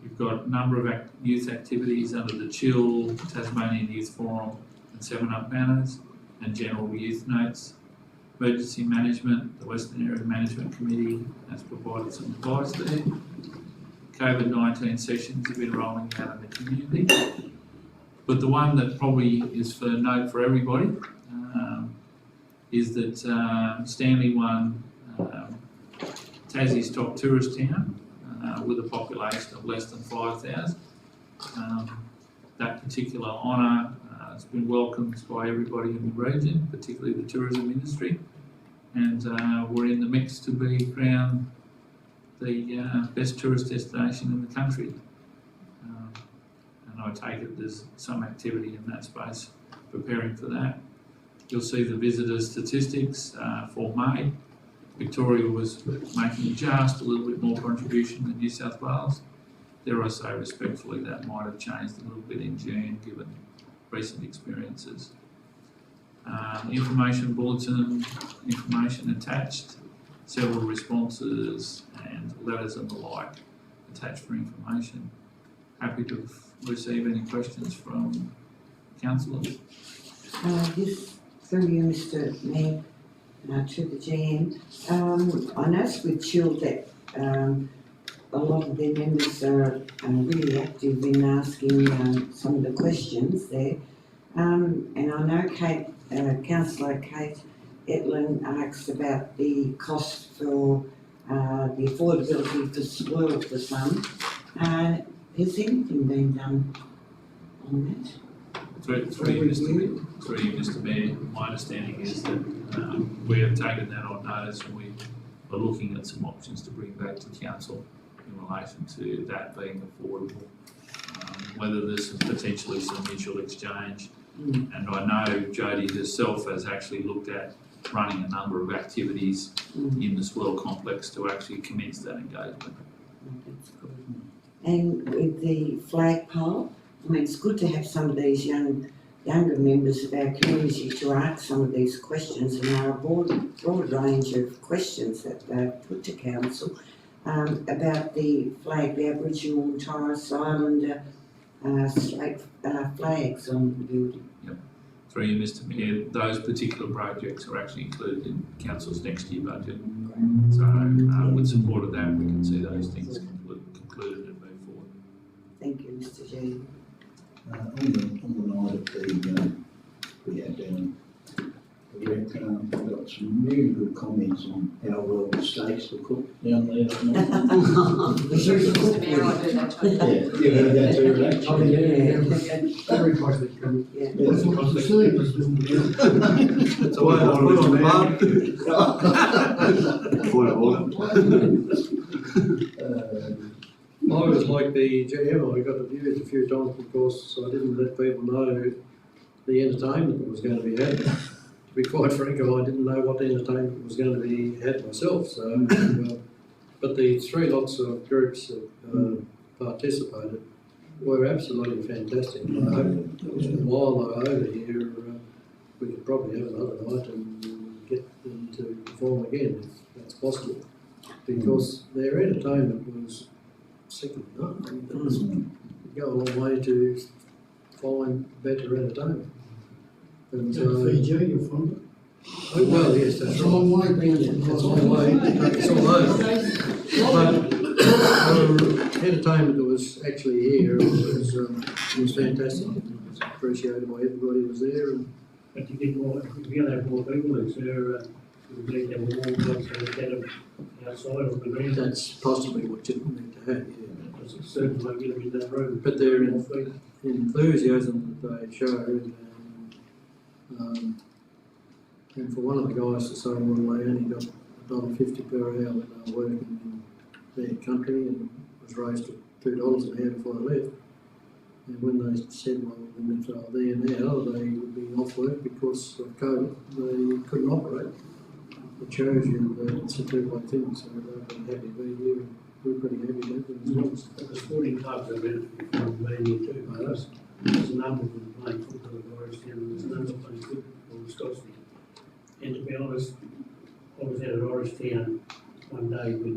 You've got a number of youth activities under the Chill, Tasmanian Youth Forum and 7up banners and general youth notes. Emergency management, the Western Area Management Committee has provided some advice there. COVID-19 sessions have been rolling out in the community. But the one that probably is for note for everybody is that Stanley won Tassie's top tourist town with a population of less than 5,000. That particular honour has been welcomed by everybody in the region, particularly the tourism industry, and we're in the mix to be crowned the best tourist destination in the country. And I take it there's some activity in that space preparing for that. You'll see the visitor statistics for May. Victoria was making just a little bit more contribution than New South Wales. Dare I say respectfully that might have changed a little bit in June given recent experiences. Information bulletin, information attached, several responses and letters and the like attached for information. Happy to receive any questions from councillors. Yes, through you, Mr. Mayor, to the GM. I noticed with Chill that a lot of their members are really active in asking some of the questions there. And I know Councillor Kate Etlin asked about the cost for the affordability for spoil for some. Has anything been done on that? Through you, Mr. Mayor, my understanding is that we have taken that on notice and we are looking at some options to bring back to council in relation to that being affordable. whether there's potentially some mutual exchange. And I know Jodie herself has actually looked at running a number of activities in the Swirl complex to actually commence that engagement. That's good. And with the flagpole, I mean, it's good to have some of these younger members of our community to ask some of these questions, and there are a broad range of questions that they've put to council about the flag, the Aboriginal and Torres Islander straight flags on the building. Through you, Mr Mayor, those particular projects are actually included in council's next year budget. So with support of that, we can see those things concluded and move forward. Thank you, Mr G. On the night of the, we had got some really good comments on how well the steaks were cooked down there. Mr Mayor, I do that too. Yeah, you heard that too, right? Oh, yeah. Very positive comment. Yeah. That's what the service doesn't do. That's the way I put on the I was like the GM, I got abused a few times because I didn't let people know the entertainment that was going to be had. To be quite frank, I didn't know what entertainment was going to be had myself. So, but the 3 lots of groups that participated were absolutely fantastic. I hope while they were over here, we could probably have another night and get them to perform again if that's possible, because their entertainment was second to none. It was go a long way to find better entertainment. And Fiji, you're from oh, well, yes, that's It's right. a long way down. It's a long way. It's all over. But entertainment that was actually here was fantastic. It was appreciated by everybody who was there. And But you get more, if you're gonna have more people, it's there, you need to have more ones that get them outside on the ground. that's possibly what you need to have, yeah. Because it's certainly get them in that room. But their More feet. enthusiasm that they showed, and for one of the guys to say, well, they only got $1.50 per hour when they were working in their country, and was raised to $2 an hour before they left. And when they said, well, if they were there now, they would be off work because of COVID, they couldn't operate. It shows you that it's a two-way thing, so they've been happy to be here, and we're pretty happy to have them as well. But the sporting clubs are benefiting from being here too. There's a number of them playing football at Orangetown, and there's a number playing football in Scottsdale. And to be honest, I was out at Orangetown one day when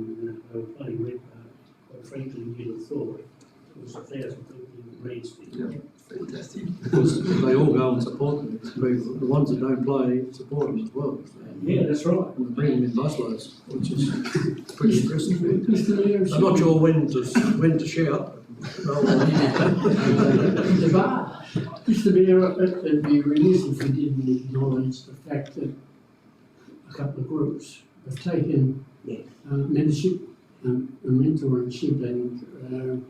they were playing Red Park. Quite frankly, you'd have thought it was 1,000 people in the grandstand. Yeah, fantastic. Because they all go and support them. The ones that don't play support them as well. Yeah, that's right. And bring them in busloads, which is pretty impressive. Mr. Mayor, I'm not sure when to shout. The bar. Mr. Mayor, it'd be remiss if we didn't acknowledge the fact that a couple of groups have taken membership and mentorship and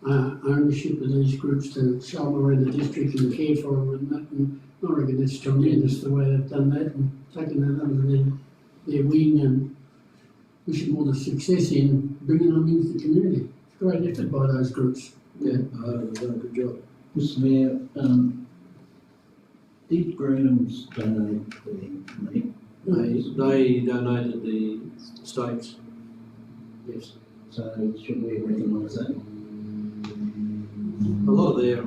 ownership of these groups to show around the district and care for them and that. And I reckon it's tremendous the way they've done that and taken that under their wing and wish them all the success in bringing them into the community. It's a great effort by those groups. Yeah, they've done a good job. Mr. Mayor, did Greenham's donate the meat? They donated the steaks. Yes. So should we recognise that? A lot of their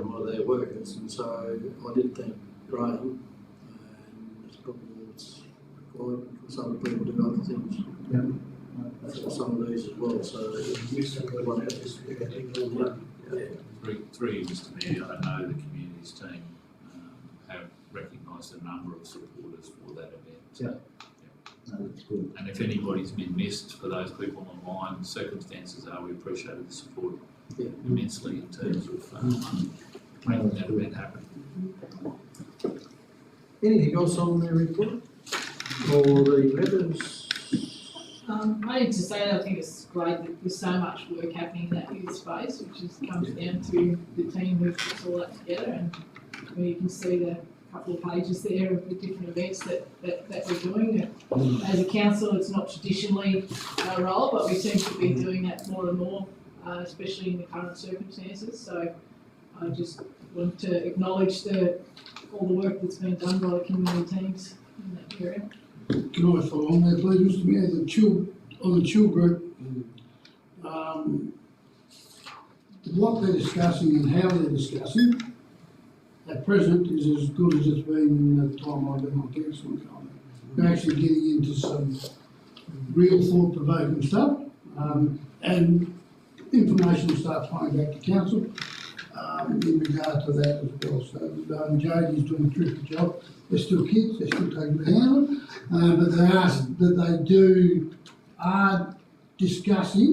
workers, and so I did thank Graham, and it's probably what's required because other people do other things. Yeah. For some of these as well, so one out is Through you, Mr Mayor, I know the communities team have recognised a number of supporters for that event. Yeah. No, that's good. And if anybody's been missed, for those people online, circumstances are, we appreciated the support immensely in terms of making that event happen. Anything else on their report? Or the letters? I need to say that I think it's great that there's so much work happening in that youth space, which just comes down to the team who puts all that together, and where you can see the couple of pages there of the different events that we're doing. As a council, it's not traditionally our role, but we seem to be doing that more and more especially in the current circumstances. So I just want to acknowledge all the work that's been done by the community teams in that area. Can I follow on there, please, Mr Mayor? On the chill group, what they're discussing and how they're discussing at present is as good as it's been in the time I've been on council. We're actually getting into some real thought-provoking stuff, and information starts flowing back to council in regard to that as well. So Jodie's doing a terrific job. They're still kids, they're still taking the handle, but they are discussing,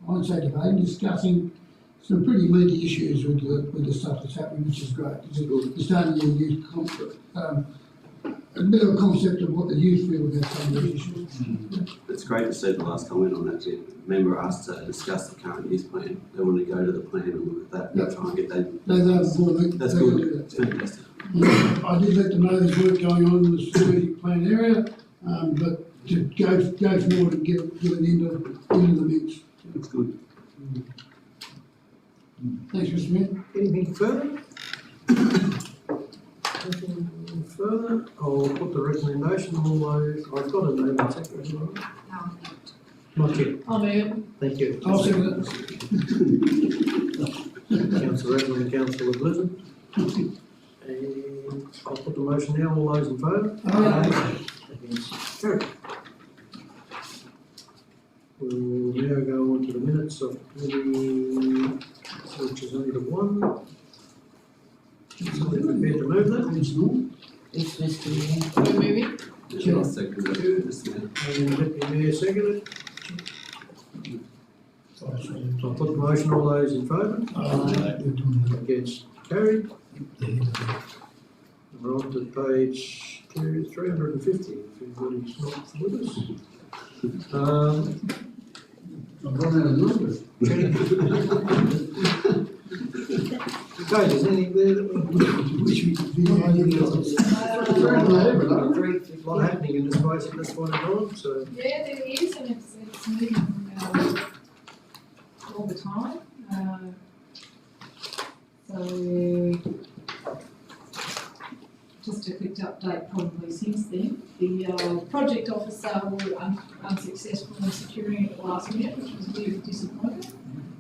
I won't say debating, discussing some pretty meaty issues with the stuff that's happening, which is great. It's starting to get a bit of a concept of what the youth feel about some of these issues. It's great to see the last comment on that. The member asked to discuss the current youth plan. They want to go to the plan and look at that and try and get that. That's good. It's fantastic. I did let them know there's work going on in the strategic plan area, but to go forward and get it into the mix. That's good. Thanks, Mr Mayor. Anything further? Anything further? I'll put the recommendation on those. I've got a name and secretary, right? Not yet. I'll move. Thank you. I'll second it. Councillor Redmond and Councillor Blizzard. And I'll put the motion now. All those in favour? Aye. Against? Carried. We'll now go on to the minutes of committee, which is under one. Somebody prepared to move that? It's Mr Mayor. We're moving. I'll second that, Mr. Mayor. And Deputy Mayor seconded. I'll put the motion. All those in favour? Against? Carried. We're on to page 350, if anybody's not with us. I've run out of numbers. Okay, is there anything there that Which we could be a lot happening in this place at this point in time, so. Yeah, there is, and it's moving all the time. So just a quick update probably since then. The project officer were unsuccessful in securing it at the last minute, which was a bit of a disappointment.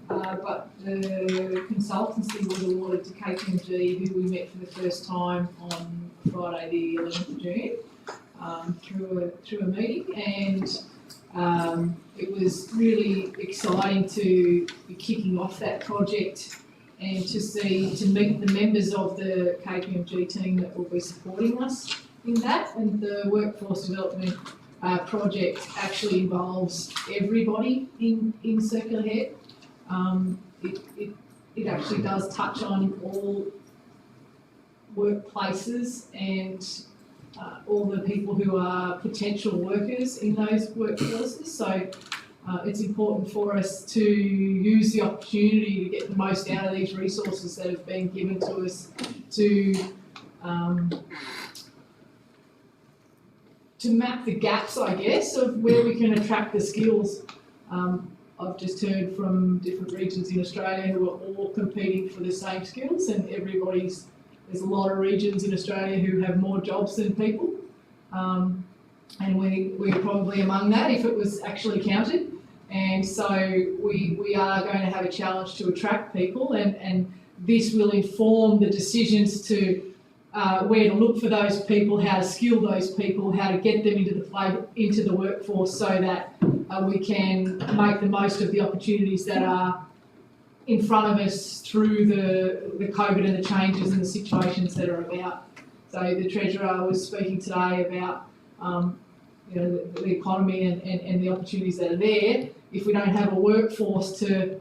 But the consultancy was awarded to KPMG, who we met for the first time on Friday the 11th of June through a meeting, and it was really exciting to be kicking off that project and to meet the members of the KPMG team that will be supporting us in that. And the workforce development project actually involves everybody in Circular Head. It actually does touch on all workplaces and all the people who are potential workers in those workforces. So it's important for us to use the opportunity to get the most out of these resources that have been given to us to map the gaps, I guess, of where we can attract the skills. I've just heard from different regions in Australia who are all competing for the same skills, and there's a lot of regions in Australia who have more jobs than people. And we're probably among that if it was actually counted. And so we are going to have a challenge to attract people, and this will inform the decisions to where to look for those people, how to skill those people, how to get them into the workforce so that we can make the most of the opportunities that are in front of us through the COVID and the changes and the situations that are about. So the Treasurer was speaking today about the economy and the opportunities that are there. If we don't have a workforce to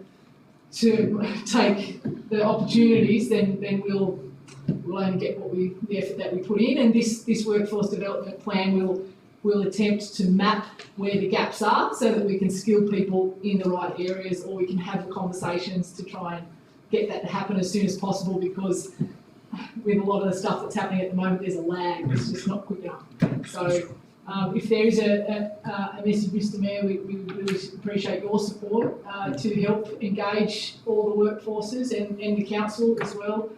take the opportunities, then we'll only get the effort that we put in. And this workforce development plan will attempt to map where the gaps are so that we can skill people in the right areas, or we can have the conversations to try and get that to happen as soon as possible, because with a lot of the stuff that's happening at the moment, there's a lag. It's just not quick enough. So If there is a message, Mr Mayor, we would really appreciate your support to help engage all the workforces and the council as well,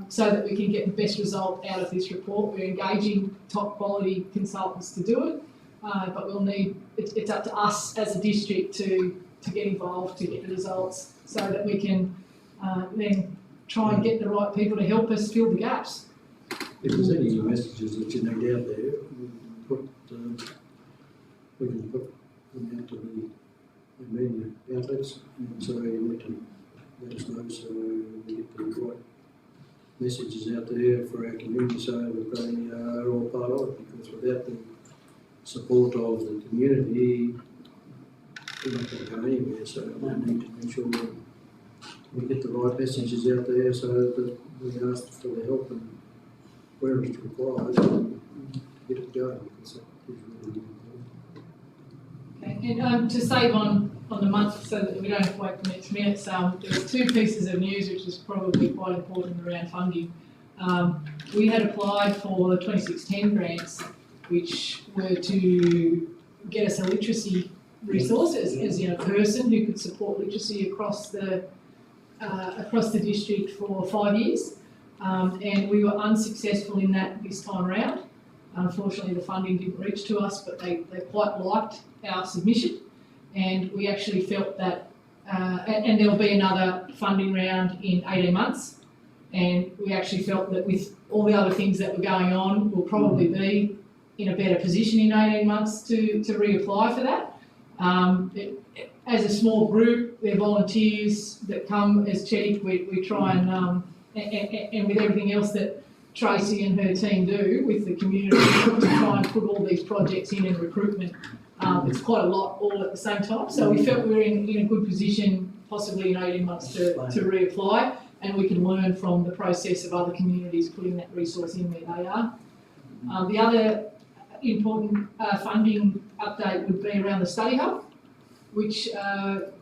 so that we can get the best result out of this report. We're engaging top quality consultants to do it, but we'll need, it's up to us as a district to get involved, to get the results, so that we can then try and get the right people to help us fill the gaps. If there's any messages that you need out there, we can put them out to the media outlets, and so you need to let us know so we get the right messages out there for our community so that they are all part of it, because without the support of the community, we're not going to go anywhere. So we need to make sure we get the right messages out there so that we ask for the help and where it's required to get it going, because it is really important. Okay. And to save on the month so that we don't have to wait for next minutes, there's two pieces of news which is probably quite important around funding. We had applied for the 2610 grants, which were to get us a literacy resource, as in a person who could support literacy across the district for 5 years. And we were unsuccessful in that this time around. Unfortunately, the funding didn't reach to us, but they quite liked our submission, and we actually felt that, and there'll be another funding round in 18 months, and we actually felt that with all the other things that were going on, we'll probably be in a better position in 18 months to reapply for that. As a small group, they're volunteers that come as chief. We try and with everything else that Tracy and her team do with the community to try and put all these projects in and recruitment. It's quite a lot all at the same time. So we felt we were in a good position, possibly in 18 months to reapply, and we can learn from the process of other communities putting that resource in where they are. The other important funding update would be around the study hub, which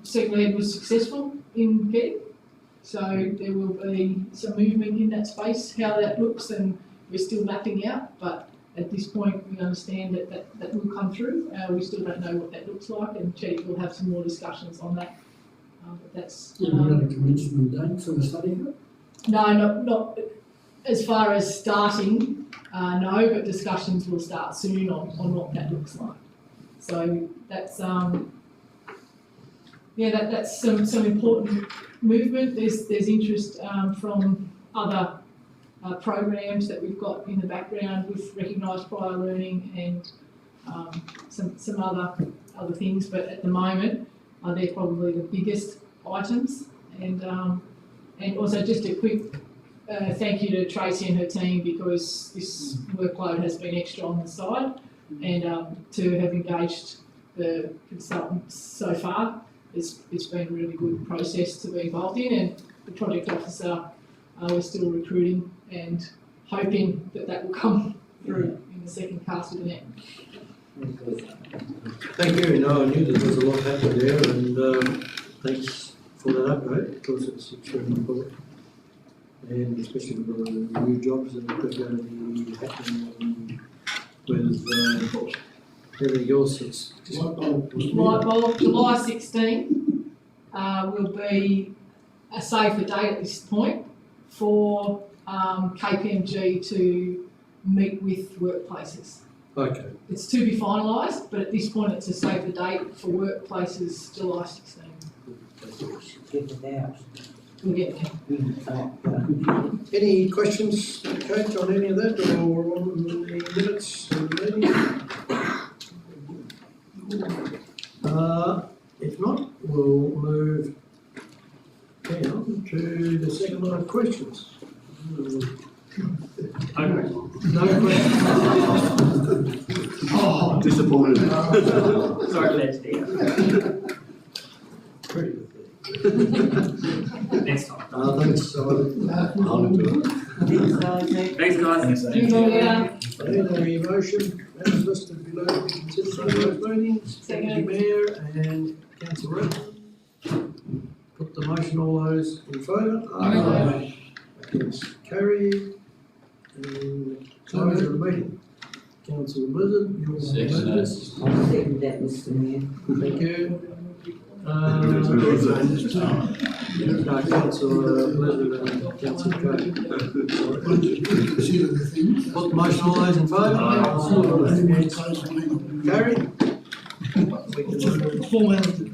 certainly was successful in getting. So there will be some movement in that space, how that looks, and we're still mapping out, but at this point we understand that will come through. We still don't know what that looks like, and Chief will have some more discussions on that. But that's... Have you got a commencement date for the study group? No, not as far as starting, no, but discussions will start soon on what that looks like. So that's that's some important movement. There's interest from other programs that we've got in the background with recognised prior learning and some other things, but at the moment they're probably the biggest items. And also just a quick thank you to Tracy and her team, because this workload has been extra on the side, and to have engaged the consultants so far. It's been a really good process to be involved in, and the project officer, we're still recruiting and hoping that will come through in the second cast of the net. Thank you. No, I knew that there was a lot happening there, and thanks for that update, because it's extremely important, and especially with the new jobs that are going to be happening with everything else that's July 16 will be a safer date at this point for KPMG to meet with workplaces. okay. It's to be finalised, but at this point it's a safer date for workplaces, July 16. Get it out. We'll get there. Any questions, Coach, on any of that, or on the minutes of the meeting? If not, we'll move down to the second line of questions. No questions. Oh, disappointed. Sorry, let's do. Pretty good. Next time. Thanks, Simon. Thanks, guys. The motion as listed below, consider those meetings, Deputy Mayor and Councillor Redmond. Put the motion, all those in favour? Aye. Against, carried. And closure of the meeting. Councillor Blizzard, you're Second. I'll second that, Mr Mayor. Thank you. Councillor Blizzard and Councillor Cody. Put the motion, all those in favour? Carried. We can Formality.